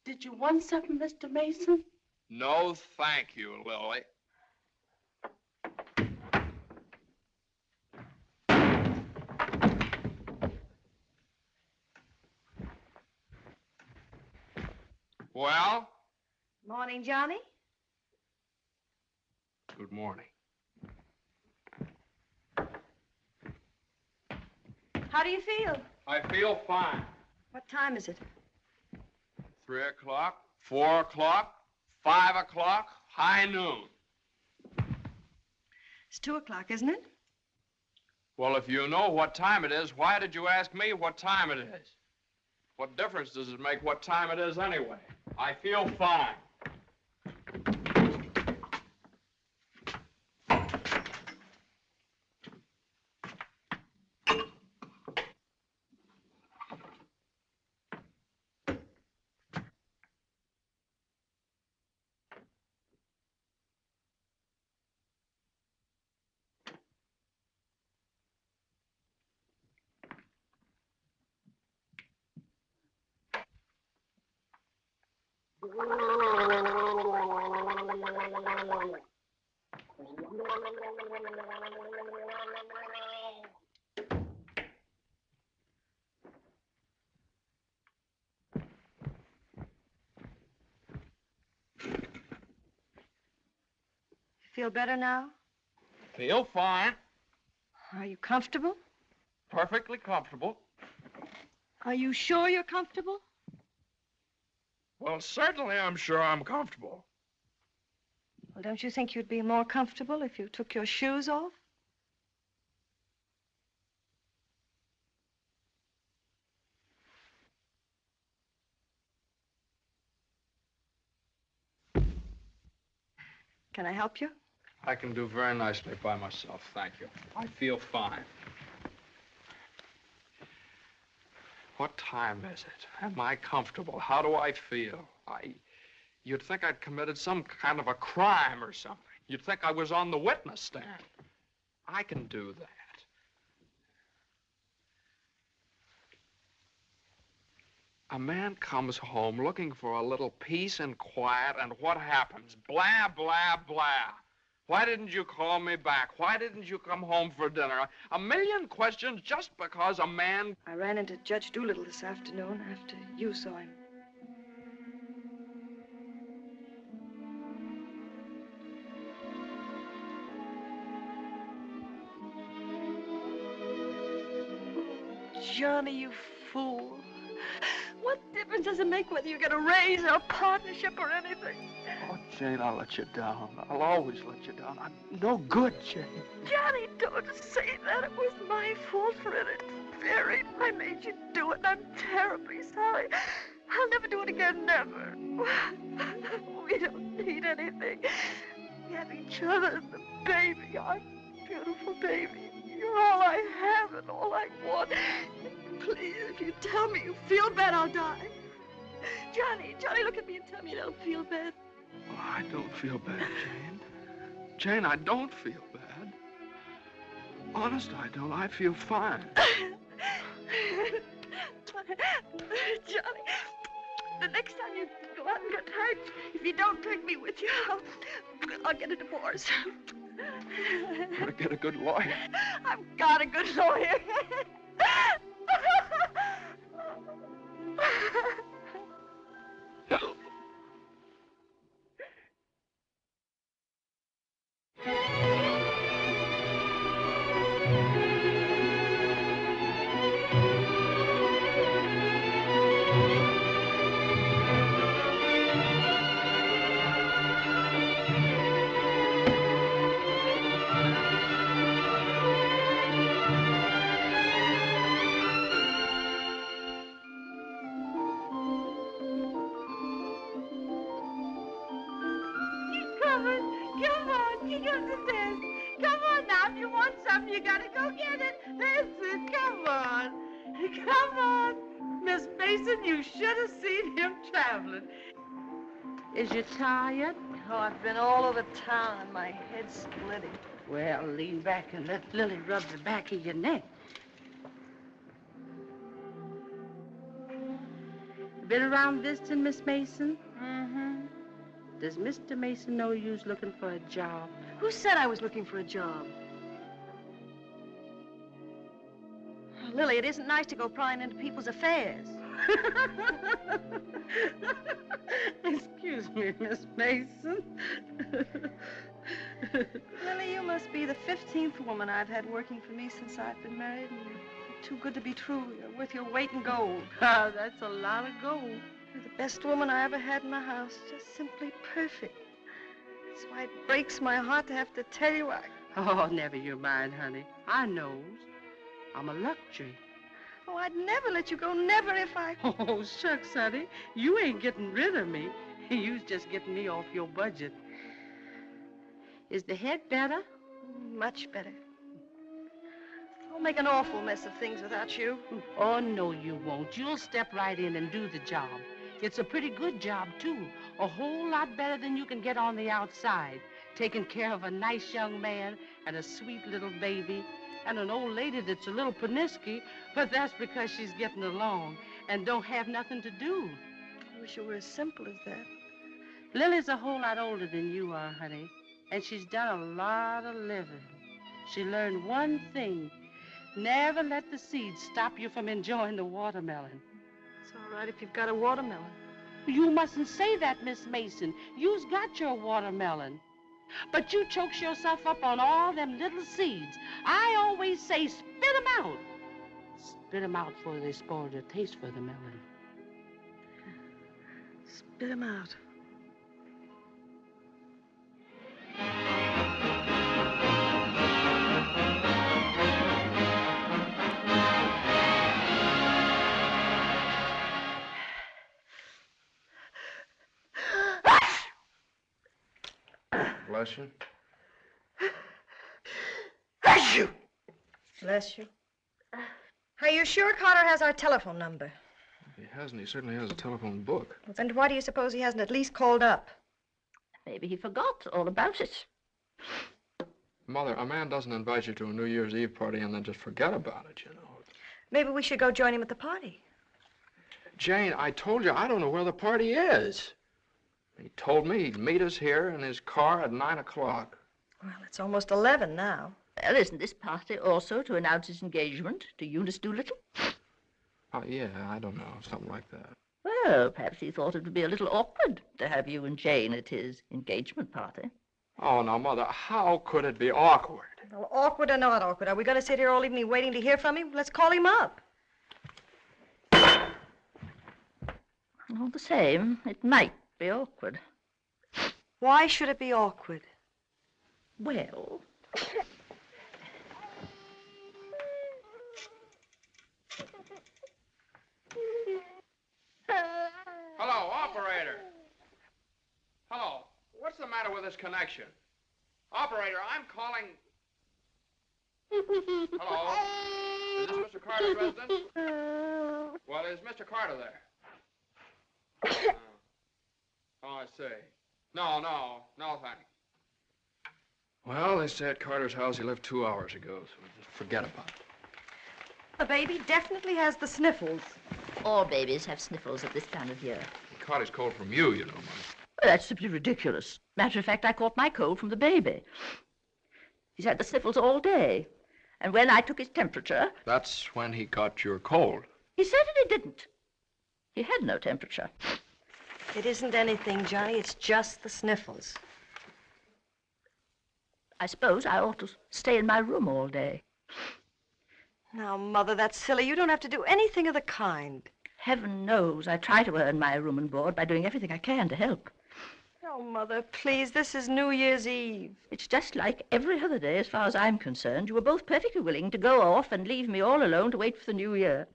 Did you want something, Mr. Mason? No, thank you, Lily. Well? Morning, Johnny. Good morning. How do you feel? I feel fine. What time is it? 3 o'clock, 4 o'clock, 5 o'clock, high noon. It's 2 o'clock, isn't it? Well, if you know what time it is, why did you ask me what time it is? What difference does it make what time it is anyway? I feel fine. Feel better now? Feel fine. Are you comfortable? Perfectly comfortable. Are you sure you're comfortable? Well, certainly I'm sure I'm comfortable. Well, don't you think you'd be more comfortable if you took your shoes off? Can I help you? I can do very nicely by myself, thank you. I feel fine. What time is it? Am I comfortable? How do I feel? You'd think I'd committed some kind of a crime or something. You'd think I was on the witness stand. I can do that. A man comes home looking for a little peace and quiet, and what happens? Blah, blah, blah. Why didn't you call me back? Why didn't you come home for dinner? A million questions just because a man... I ran into Judge Doolittle this afternoon after you saw him. Johnny, you fool. What difference does it make whether you get a raise or a partnership or anything? Oh, Jane, I'll let you down. I'll always let you down. I'm no good, Jane. Johnny, don't say that. It was my fault for it. It's buried. I made you do it, and I'm terribly sorry. I'll never do it again, never. We don't need anything. We have each other and the baby, our beautiful baby. You're all I have and all I want. Please, if you tell me you feel bad, I'll die. Johnny, look at me and tell me you don't feel bad. Oh, I don't feel bad, Jane. Jane, I don't feel bad. Honest, I don't. I feel fine. Johnny, the next time you go out and get hurt, if you don't take me with you, I'll get a divorce. I'm gonna get a good lawyer. I've got a good lawyer. Is you tired? Oh, I've been all over town and my head's splitting. Well, lean back and let Lily rub the back of your neck. Been around visiting, Miss Mason? Mm-hmm. Does Mr. Mason know you was looking for a job? Who said I was looking for a job? Oh, Lily, it isn't nice to go prying into people's affairs. Excuse me, Miss Mason. Lily, you must be the 15th woman I've had working for me since I've been married, and you're too good to be true. You're worth your weight in gold. Ah, that's a lot of gold. You're the best woman I ever had in my house. Just simply perfect. That's why it breaks my heart to have to tell you Oh, never you mind, honey. I knows. I'm a luxury. Oh, I'd never let you go, never if I... Oh, shucks, honey. You ain't getting rid of me. You's just getting me off your budget. Is the head better? Much better. I'll make an awful mess of things without you. Oh, no, you won't. You'll step right in and do the job. It's a pretty good job, too. A whole lot better than you can get on the outside. Taking care of a nice young man and a sweet little baby. And an old lady that's a little pernisky, but that's because she's getting along and don't have nothing to do. I wish it were as simple as that. Lily's a whole lot older than you are, honey, and she's done a lot of living. She learned one thing. Never let the seeds stop you from enjoying the watermelon. It's all right if you've got a watermelon. You mustn't say that, Miss Mason. You's got your watermelon. But you chokes yourself up on all them little seeds. I always say spit them out. Spit them out before they spoil your taste for the melon. Spit them out. Bless you. Bless you! Bless you. Are you sure Carter has our telephone number? If he hasn't, he certainly has a telephone book. And why do you suppose he hasn't at least called up? Maybe he forgot all about it. Mother, a man doesn't invite you to a New Year's Eve party and then just forget about it, you know. Maybe we should go join him at the party. Jane, I told you I don't know where the party is. He told me he'd meet us here in his car at 9 o'clock. Well, it's almost 11 now. Well, isn't this party also to announce his engagement to Eunice Doolittle? Oh, yeah, I don't know, something like that. Well, perhaps he thought it would be a little awkward to have you and Jane at his engagement party. Oh, now, Mother, how could it be awkward? Well, awkward or not awkward, are we going to sit here all evening waiting to hear from him? Let's call him up. All the same, it might be awkward. Why should it be awkward? Well... Hello, operator. Hello. What's the matter with this connection? Operator, I'm calling... Hello? Is this Mr. Carter's residence? Well, is Mr. Carter there? Oh, I see. No, thanks. Well, they say at Carter's house he left 2 hours ago, so just forget about it. The baby definitely has the sniffles. All babies have sniffles at this time of year. He caught his cold from you, you know, Mother. Well, that's simply ridiculous. Matter of fact, I caught my cold from the baby. He's had the sniffles all day. And when I took his temperature... That's when he got your cold. He certainly didn't. He had no temperature. It isn't anything, Johnny. It's just the sniffles. I suppose I ought to stay in my room all day. Now, Mother, that's silly. You don't have to do anything of the kind. Heaven knows I try to earn my room and board by doing everything I can to help. Oh, Mother, please, this is New Year's Eve. It's just like every other day as far as I'm concerned. You were both perfectly willing to go off and leave me all alone to wait for the New Year.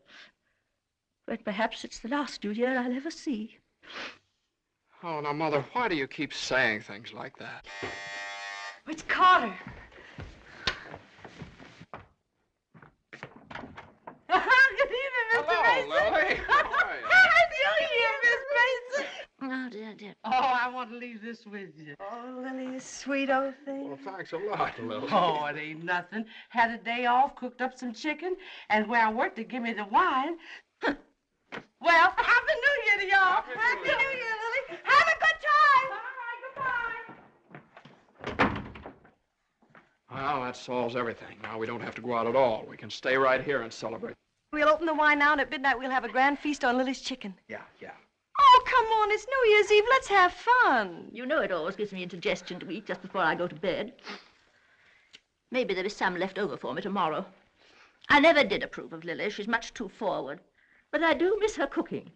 But perhaps it's the last New Year I'll ever see. Oh, now, Mother, why do you keep saying things like that? It's Carter. Good evening, Mr. Mason. Hello, Lily. Happy New Year, Miss Mason. Oh, dear. Oh, I want to leave this with you. Oh, Lily, you sweet old thing. Well, thanks a lot, Lily. Oh, it ain't nothing. Had a day off, cooked up some chicken, and where I worked, they give me the wine. Well, Happy New Year to y'all. Happy New Year, Lily. Have a good time. Well, that solves everything. Now we don't have to go out at all. We can stay right here and celebrate. We'll open the wine now, and at midnight we'll have a grand feast on Lily's chicken. Yeah. Oh, come on. It's New Year's Eve. Let's have fun. You know it always gives me indigestion to eat just before I go to bed. Maybe there is some left over for me tomorrow. I never did approve of Lily. She's much too forward. But I do miss her cooking.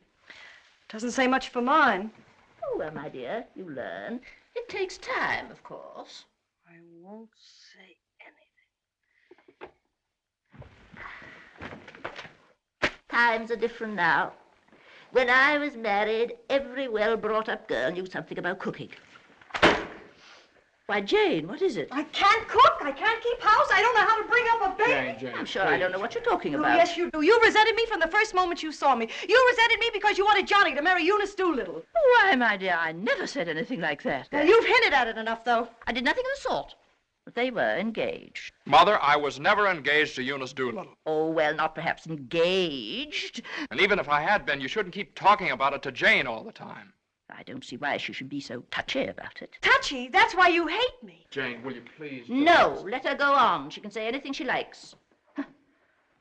Doesn't say much for mine. Oh, well, my dear, you learn. It takes time, of course. I won't say anything. Times are different now. When I was married, every well-brought-up girl knew something about cooking. Why, Jane, what is it? I can't cook. I can't keep house. I don't know how to bring up a baby. Jane, I'm sure I don't know what you're talking Oh, about. yes, you do. You resented me from the first moment you saw me. You resented me because you wanted Johnny to marry Eunice Doolittle. Why, my dear, I never said anything like that. Well, you've hinted at it enough, though. I did nothing of the sort. But they were engaged. Mother, I was never engaged to Eunice Doolittle. Oh, well, not perhaps engaged. And even if I had been, you shouldn't keep talking about it to Jane all the time. I don't see why she should be so touchy about it. Touchy? That's why you hate me. Jane, will you please... No, let her go on. She can say anything she likes.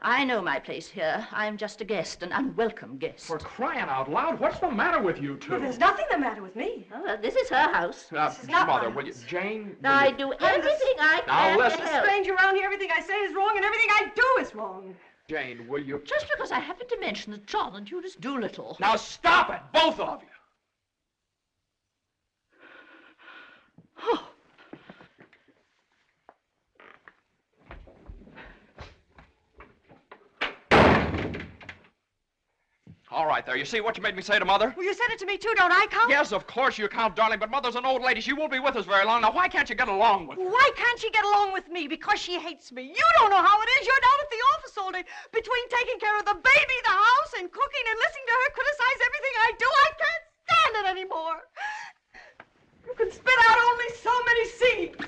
I know my place here. I'm just a guest, an unwelcome guest. For crying out loud, what's the matter with you two? Well, there's nothing the matter with me. Oh, well, this is her house. This is not Mother, my will you... house. Jane, I do everything I can listen. to There's a help. stranger around here. Everything I say is wrong, and everything I do is wrong. Jane, will you... Just because I happened to mention that John and Eunice Doolittle. Now stop it, both of you. Oh. All right, there. You see what you made me say to Mother? Well, you said it to me, too. Don't I count? Yes, of course you count, darling, but Mother's an old lady. She won't be with us very long. Now, why can't you get along with her? Why can't she get along with me? Because she hates me. You don't know how it is. You're down at the office all day. Between taking care of the baby, the house, and cooking and listening to her criticize everything I do, I can't stand it anymore. You can spit out only so many seeds.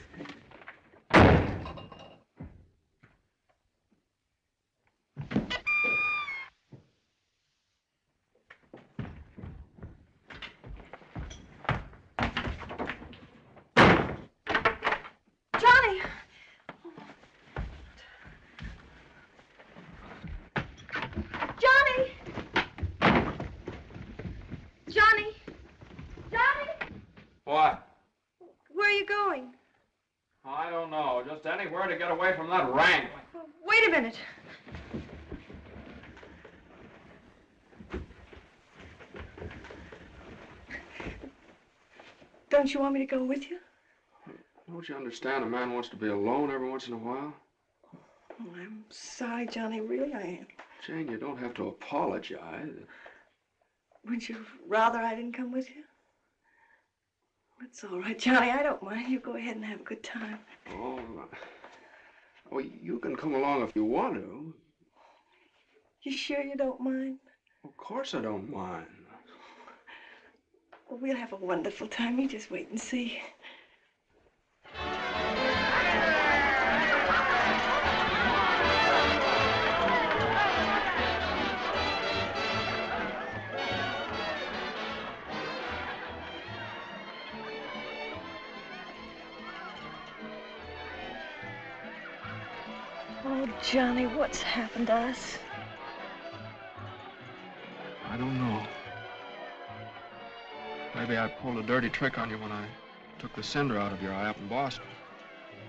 Johnny! Johnny! What? Where are you going? I don't know. Just anywhere to get away from that wrangling. Wait a minute. Don't you want me to go with you? Don't you understand? A man wants to be alone every once in a while. Oh, I'm sorry, Johnny. Really, I am. Jane, you don't have to apologize. Would you rather I didn't come with you? It's all right, Johnny. I don't mind. You go ahead and have a good time. Oh, well, you can come along if you want to. You sure you don't mind? Of course I don't mind. Well, we'll have a wonderful time. You just wait and see. Oh, Johnny, what's happened to us? I don't know. Maybe I pulled a dirty trick on you when I took the cinder out of your eye up in Boston.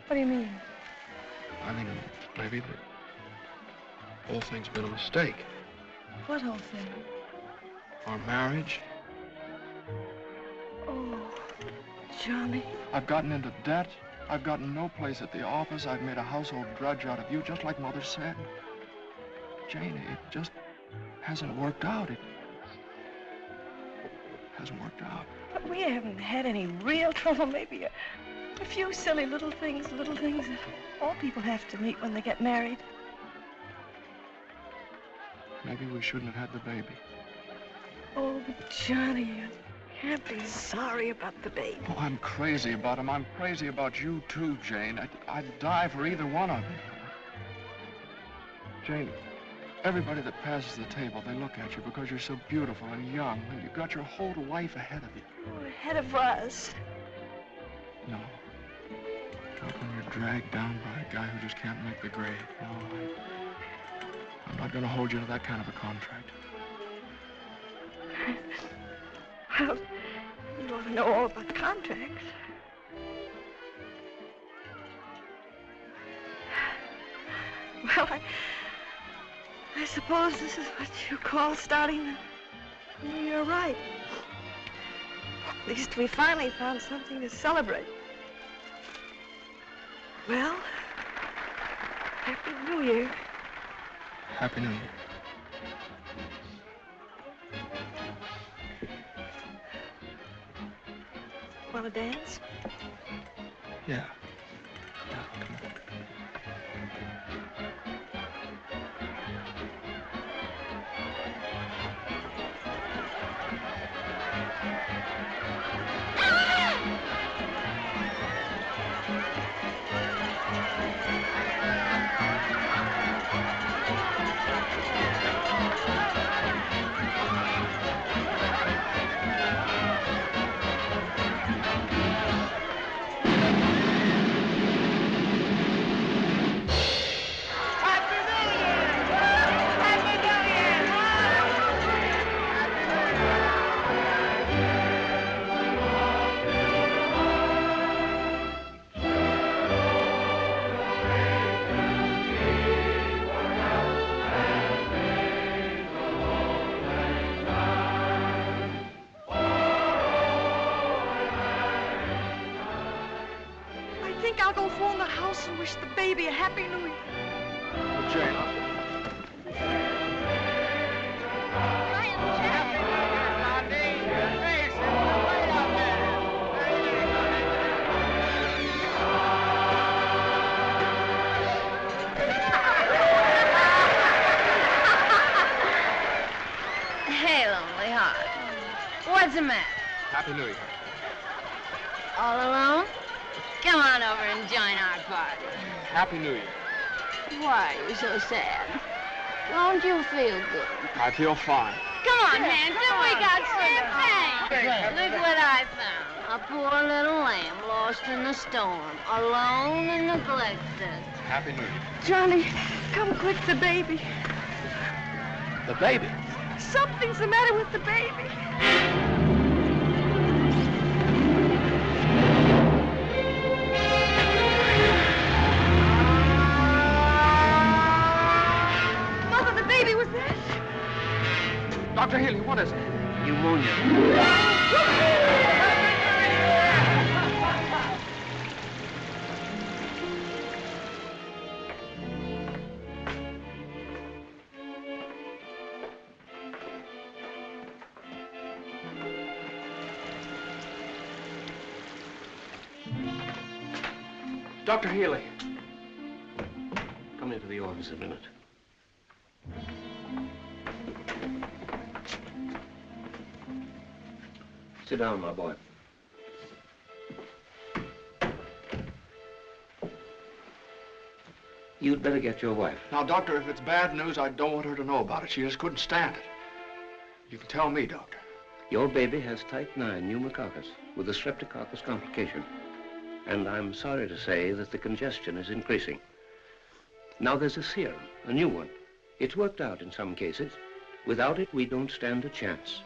What do you mean? I mean, maybe the whole thing's been a mistake. What whole thing? Our marriage. Oh, Johnny. I've gotten into debt. I've gotten no place at the office. I've made a household drudge out of you, just like Mother said. Jane, it just hasn't worked out. It hasn't worked out. But we haven't had any real trouble. Maybe a few silly little things that all people have to meet when they get married. Maybe we shouldn't have had the baby. Oh, Johnny, you can't be sorry about the baby. Oh, I'm crazy about him. I'm crazy about you, too, Jane. I'd die for either one of you. Jane, everybody that passes the table, they look at you because you're so beautiful and young, and you've got your whole life ahead of you. Oh, ahead of us. No. Not when you're dragged down by a guy who just can't make the grade. No, I'm not going to hold you to that kind of a contract. Well, you ought to know all about contracts. Well, I suppose this is what you call starting the new year right. At least we finally found something to celebrate. Well, Happy New Year. Happy New Year. Want to dance? Yeah. I'll go phone the house and wish the baby a Happy New Year. Jane. Hey, lonely heart. What's the matter? Happy New Year. All alone? Come on over and join our party. Happy New Year. Why are you so sad? Don't you feel good? I feel fine. Come on, Hanson, we got champagne. Look what I found. A poor little lamb lost in the storm, alone and neglected. Happy New Year. Johnny, come quick, the baby. The baby? Something's the matter with the baby. Dr. Healy, what is it? Pneumonia. Dr. Healy. Come into the office a minute. Sit down, my boy. You'd better get your wife. Now, Doctor, if it's bad news, I don't want her to know about it. She just couldn't stand it. You can tell me, Doctor. Your baby has type 9 pneumococcus with a streptococcus complication. And I'm sorry to say that the congestion is increasing. Now there's a serum, a new one. It's worked out in some cases. Without it, we don't stand a chance.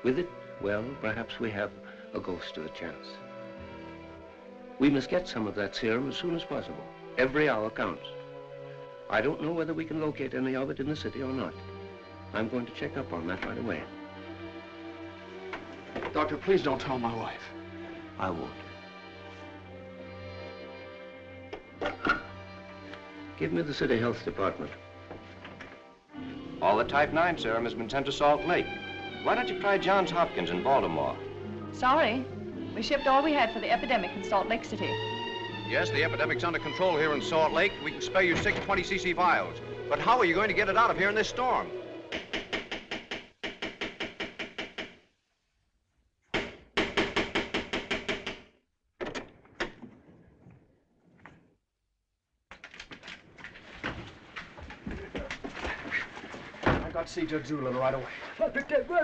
With it, well, perhaps we have a ghost of a chance. We must get some of that serum as soon as possible. Every hour counts. I don't know whether we can locate any of it in the city or not. I'm going to check up on that right away. Doctor, please don't tell my wife. I won't. Give me the city health department. All the type 9 serum has been sent to Salt Lake. Why don't you try Johns Hopkins in Baltimore? Sorry. We shipped all we had for the epidemic in Salt Lake City. Yes, the epidemic's under control here in Salt Lake. We can spare you 6 20cc vials. But how are you going to get it out of here in this storm? I got to see Judge Doolittle right away. But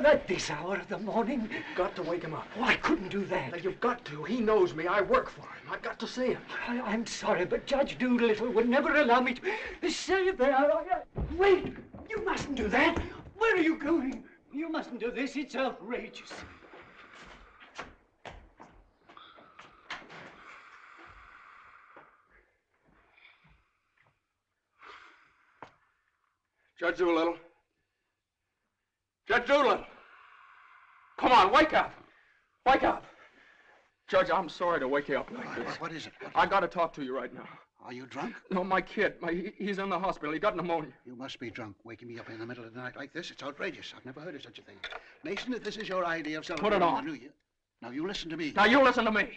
at this hour of the morning? You've got to wake him up. Oh, I couldn't do that. Now, you've got to. He knows me. I work for him. I've got to see him. I'm sorry, but Judge Doolittle would never allow me to say that. Wait! You mustn't do that. Where are you going? You mustn't do this. It's outrageous. Judge Doolittle. Judge Doolittle! Come on, wake up! Wake up! Judge, I'm sorry to wake you up like this. What is it? I got to talk to you right now. Are you drunk? No, my kid. He's in the hospital. He got pneumonia. You must be drunk, waking me up in the middle of the night like this. It's outrageous. I've never heard of such a thing. Mason, if this is your idea of celebrating on. the New Year... Now, you listen to me. Now, you listen to me.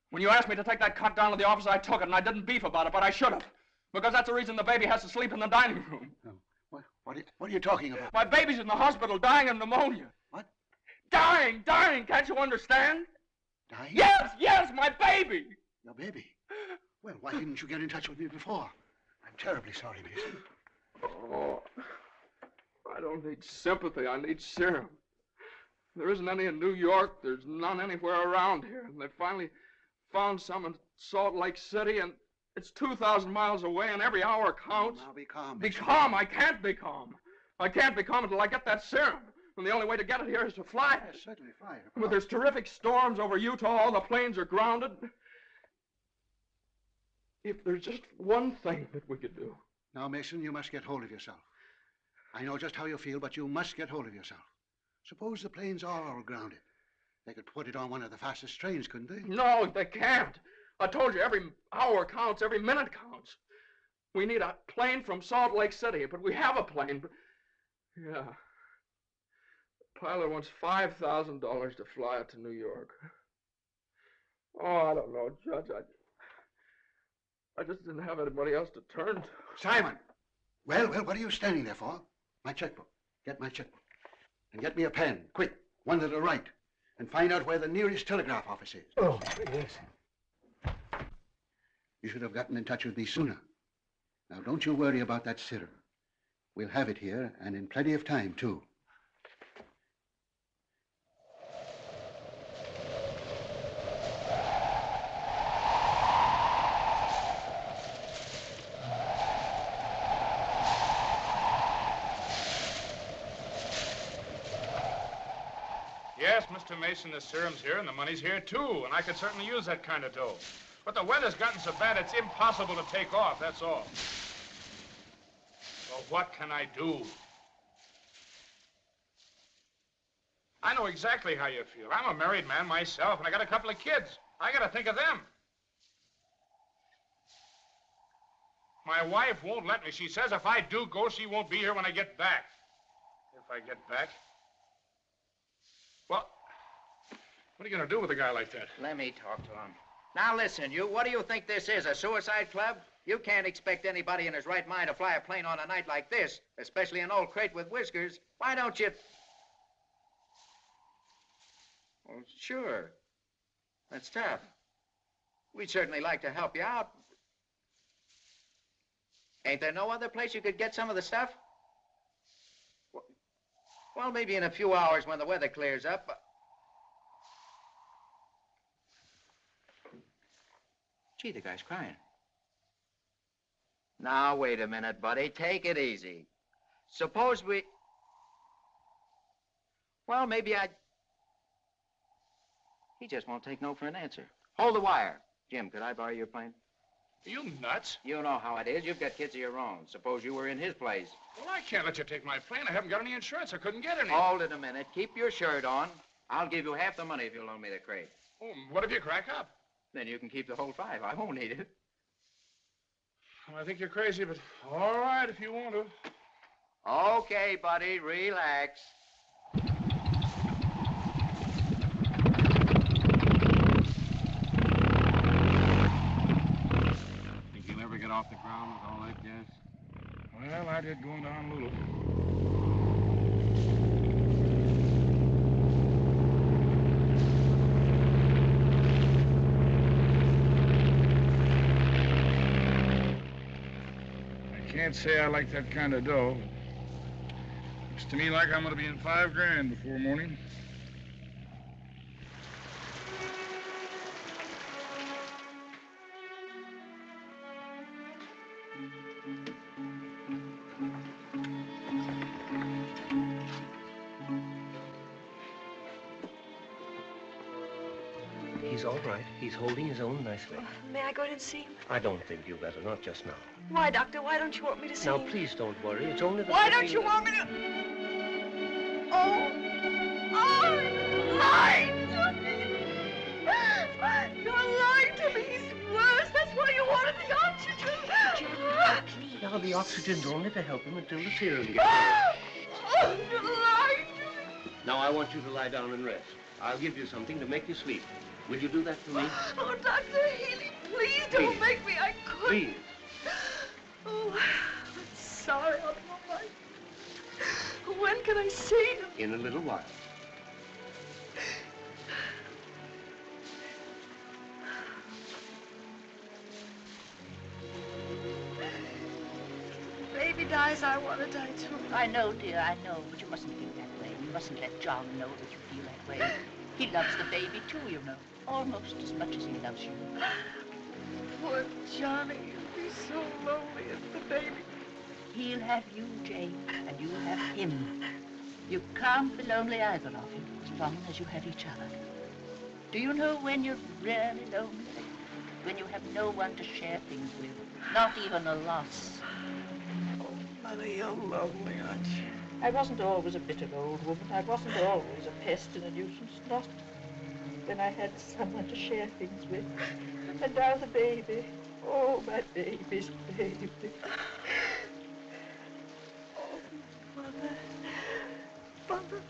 When you asked me to take that cut down to the office, I took it, and I didn't beef about it, but I should have. Because that's the reason the baby has to sleep in the dining room. No. What are you talking about? My baby's in the hospital dying of pneumonia. What? Dying! Can't you understand? Dying? Yes, my baby! Your baby? Well, why didn't you get in touch with me before? I'm terribly sorry, Mason. Oh, I don't need sympathy. I need serum. There isn't any in New York. There's none anywhere around here. And they finally found some in Salt Lake City, and it's 2,000 miles away, and every hour counts. Now, be calm. Be calm. I can't be calm. I can't be calm until I get that serum. And the only way to get it here is to fly it. Yes, certainly fly it. But there's terrific storms over Utah. All the planes are grounded. If there's just one thing that we could do. Now, Mason, you must get hold of yourself. I know just how you feel, but you must get hold of yourself. Suppose the planes are all grounded. They could put it on one of the fastest trains, couldn't they? No, they can't. I told you, every hour counts, every minute counts. We need a plane from Salt Lake City, but we have a plane. But... Yeah. The pilot wants $5,000 to fly it to New York. Oh, I don't know, Judge. I just didn't have anybody else to turn to. Simon! Well, what are you standing there for? My checkbook. Get my checkbook. And get me a pen, quick, one that'll write. And find out where the nearest telegraph office is. Oh, yes. You should have gotten in touch with me sooner. Now, don't you worry about that serum. We'll have it here, and in plenty of time, too. Yes, Mr. Mason, the serum's here and the money's here, too, and I could certainly use that kind of dough. But the weather's gotten so bad it's impossible to take off, that's all. Well, what can I do? I know exactly how you feel. I'm a married man myself, and I got a couple of kids. I gotta think of them. My wife won't let me. She says if I do go, she won't be here when I get back. If I get back? Well, what are you gonna do with a guy like that? Let me talk to him. Now listen, you, what do you think this is, a suicide club? You can't expect anybody in his right mind to fly a plane on a night like this, especially an old crate with whiskers. Why don't you... Well, sure. That's tough. We'd certainly like to help you out. Ain't there no other place you could get some of the stuff? Well, maybe in a few hours when the weather clears up. Gee, the guy's crying. Now, wait a minute, buddy. Take it easy. Suppose we... Well, maybe I... He just won't take no for an answer. Hold the wire. Jim, could I borrow your plane? Are you nuts? You know how it is. You've got kids of your own. Suppose you were in his place. Well, I can't let you take my plane. I haven't got any insurance. I couldn't get any. Hold it a minute. Keep your shirt on. I'll give you half the money if you'll loan me the crate. Oh, what if you crack up? Then you can keep the whole 5. I won't need it. Well, I think you're crazy, but all right if you want to. Okay, buddy. Relax. Think you'll ever get off the ground with all that gas? Well, I did going down a little. I can't say I like that kind of dough. Looks to me like I'm going to be in $5 grand before morning. He's all right. He's holding his own nicely. May I go in and see him? I don't think you better, not just now. Why, Doctor? Why don't you want me to see Now, him? please don't worry. It's only the... Why don't you want me to... Oh, you lied to me. You're lying to me. He's worse. That's why you wanted the oxygen. Now, the oxygen's only to help him until the serum gets there. Oh, you lied to me. Now, I want you to lie down and rest. I'll give you something to make you sleep. Will you do that for me? Oh, Dr. Healy, please don't make me. I couldn't. Please. Oh, I'm sorry. I'll be all right. When can I see him? In a little while. If the baby dies, I want to die too. I know, dear, I know, but you mustn't feel that way. You mustn't let John know that you feel that way. He loves the baby, too, you know. Almost as much as he loves you. Poor Johnny. He'll be so lonely as the baby. He'll have you, Jane, and you'll have him. You can't be lonely either of you, as long as you have each other. Do you know when you're really lonely? When you have no one to share things with, not even a loss. Oh, Mother, you're lonely, aren't you? I wasn't always a bitter old woman. I wasn't always a pest and a nuisance. Not when I had someone to share things with. And now the baby. Oh, my baby's baby. Oh, Mother. Mother.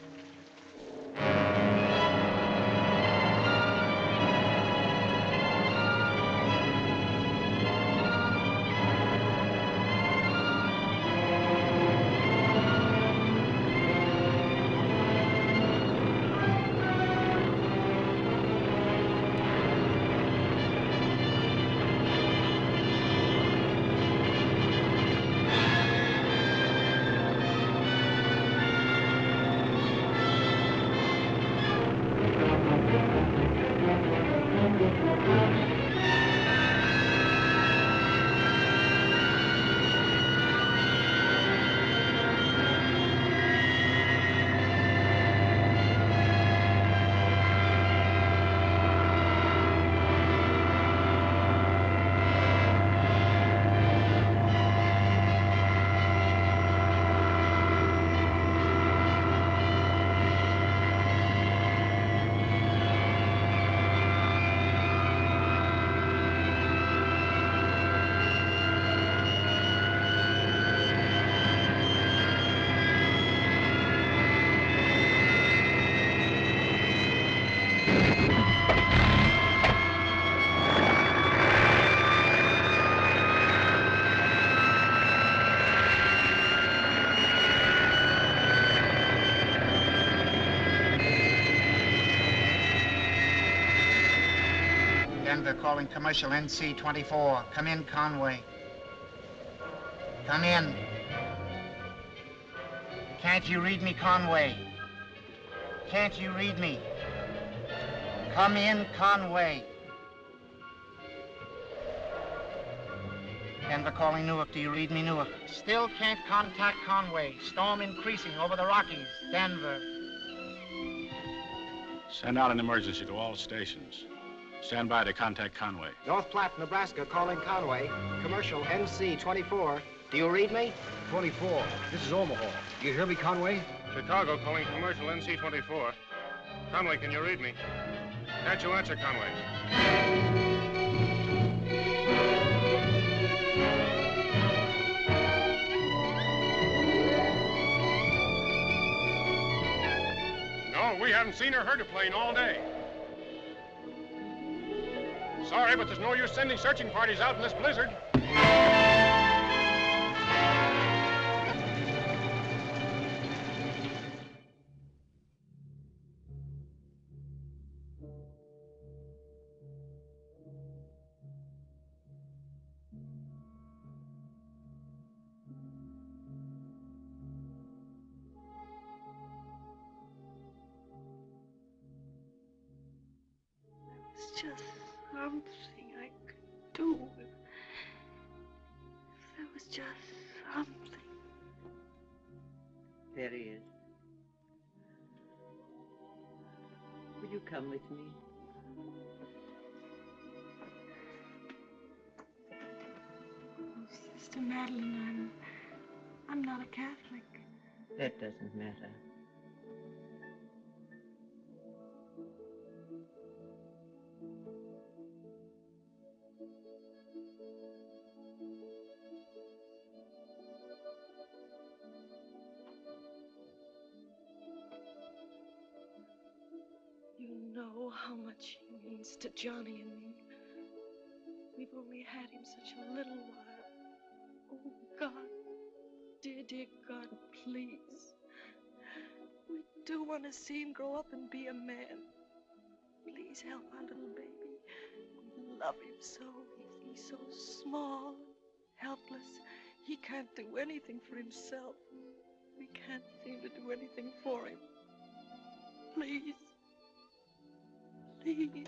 Denver calling commercial NC 24. Come in, Conway. Come in. Can't you read me, Conway? Can't you read me? Come in, Conway. Denver calling Newark. Do you read me, Newark? Still can't contact Conway. Storm increasing over the Rockies. Denver. Send out an emergency to all stations. Stand by to contact Conway. North Platte, Nebraska, calling Conway. Commercial NC 24. Do you read me? 24. This is Omaha. Do you hear me, Conway? Chicago calling commercial NC 24. Conway, can you read me? Can't you answer, Conway? No, we haven't seen or heard a plane all day. Sorry, but there's no use sending searching parties out in this blizzard. It's just something I could do. If there was just something. There he is. Will you come with me? Oh, Sister Madeline, I'm not a Catholic. That doesn't matter. You know how much he means to Johnny and me. We've only had him such a little while. Oh, God, dear, dear God, please. We do want to see him grow up and be a man. Please help our little baby. We love him so. He's so small, helpless. He can't do anything for himself. We can't seem to do anything for him. Please. Please. Please.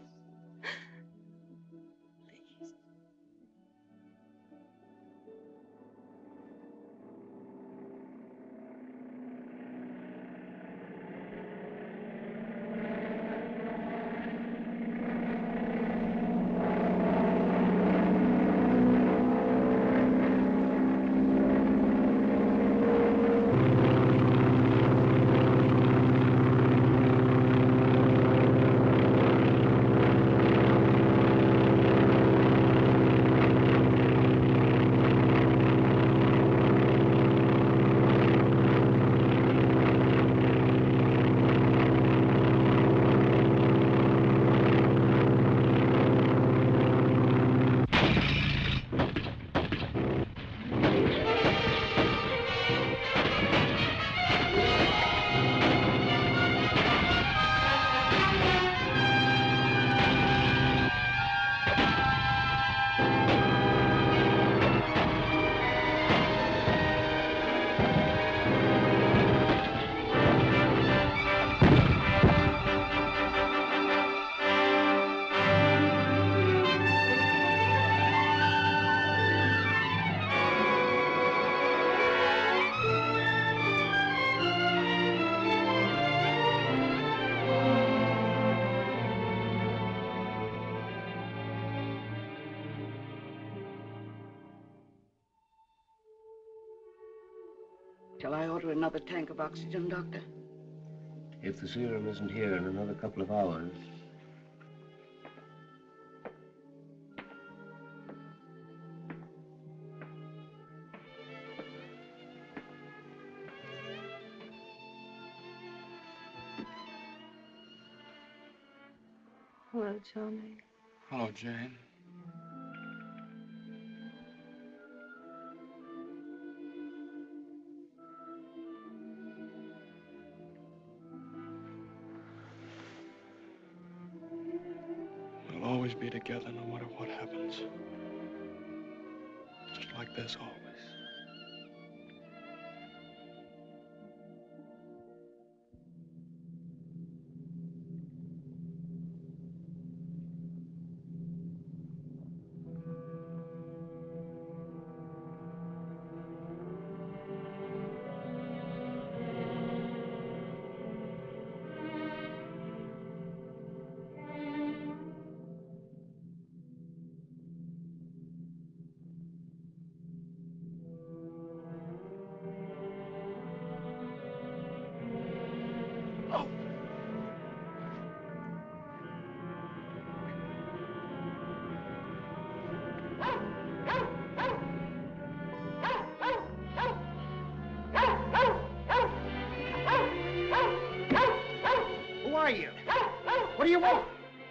Shall I order another tank of oxygen, Doctor? If the serum isn't here in another couple of hours. Hello, Johnny. Hello, Jane. Hello. always be together no matter what happens. Just like this always. Who are you? What do you want?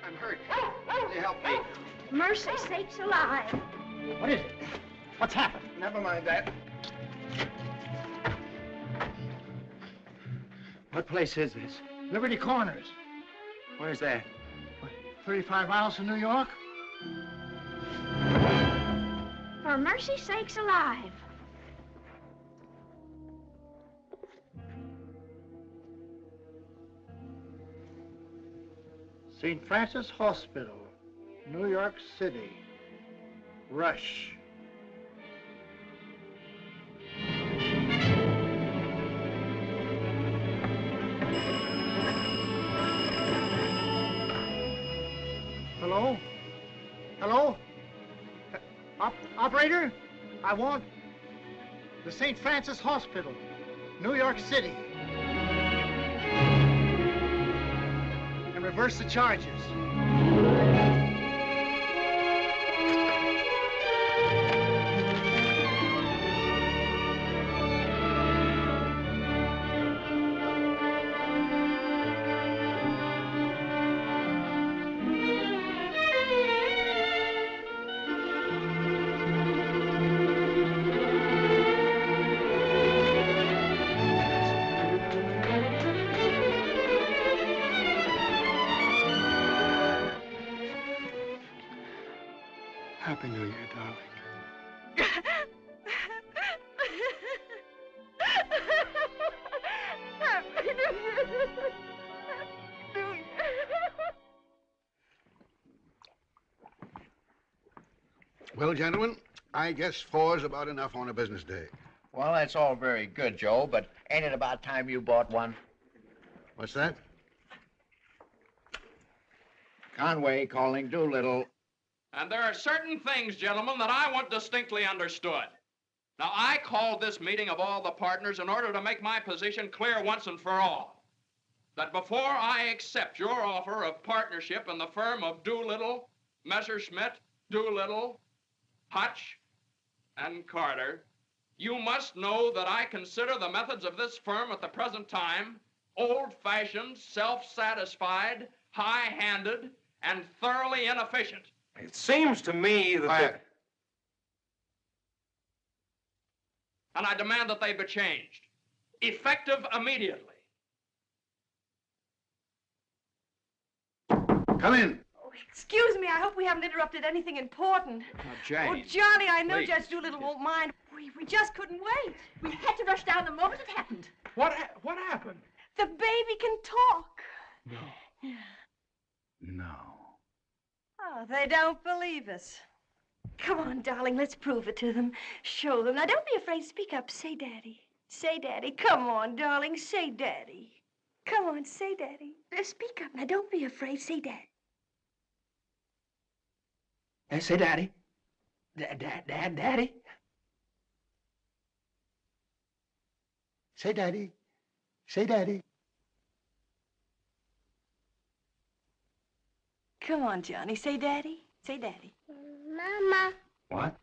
I'm hurt. Can you help me? Mercy sakes alive. What is it? What's happened? Never mind that. What place is this? Liberty Corners. Where's that? 35 miles from New York? For mercy sakes alive. St. Francis Hospital, New York City. Rush. Hello? Hello? Operator? I want the St. Francis Hospital, New York City. And reverse the charges. Happy New Year, darling. Well, gentlemen, I guess 4's about enough on a business day. Well, that's all very good, Joe, but ain't it about time you bought one? What's that? Conway calling Doolittle. And there are certain things, gentlemen, that I want distinctly understood. Now, I called this meeting of all the partners in order to make my position clear once and for all. That before I accept your offer of partnership in the firm of Doolittle, Messerschmitt, Doolittle, Hutch, and Carter, you must know that I consider the methods of this firm at the present time old-fashioned, self-satisfied, high-handed, and thoroughly inefficient. It seems to me that... Quiet. And I demand that they be changed, effective immediately. Come in. Oh, excuse me, I hope we haven't interrupted anything important. Jane. Oh, Johnny, I know Please. Judge Doolittle won't mind. We just couldn't wait. We had to rush down the moment it happened. What happened? The baby can talk. No. No. Oh, they don't believe us. Come on, darling, let's prove it to them. Show them. Now, don't be afraid. Speak up. Say Daddy. Say Daddy. Come on, darling. Say Daddy. Come on, say Daddy. Speak up. Now, don't be afraid. Say Daddy. Say Daddy. Daddy. Say Daddy. Say Daddy. Come on, Johnny. Say Daddy. Say Daddy. Mama. What?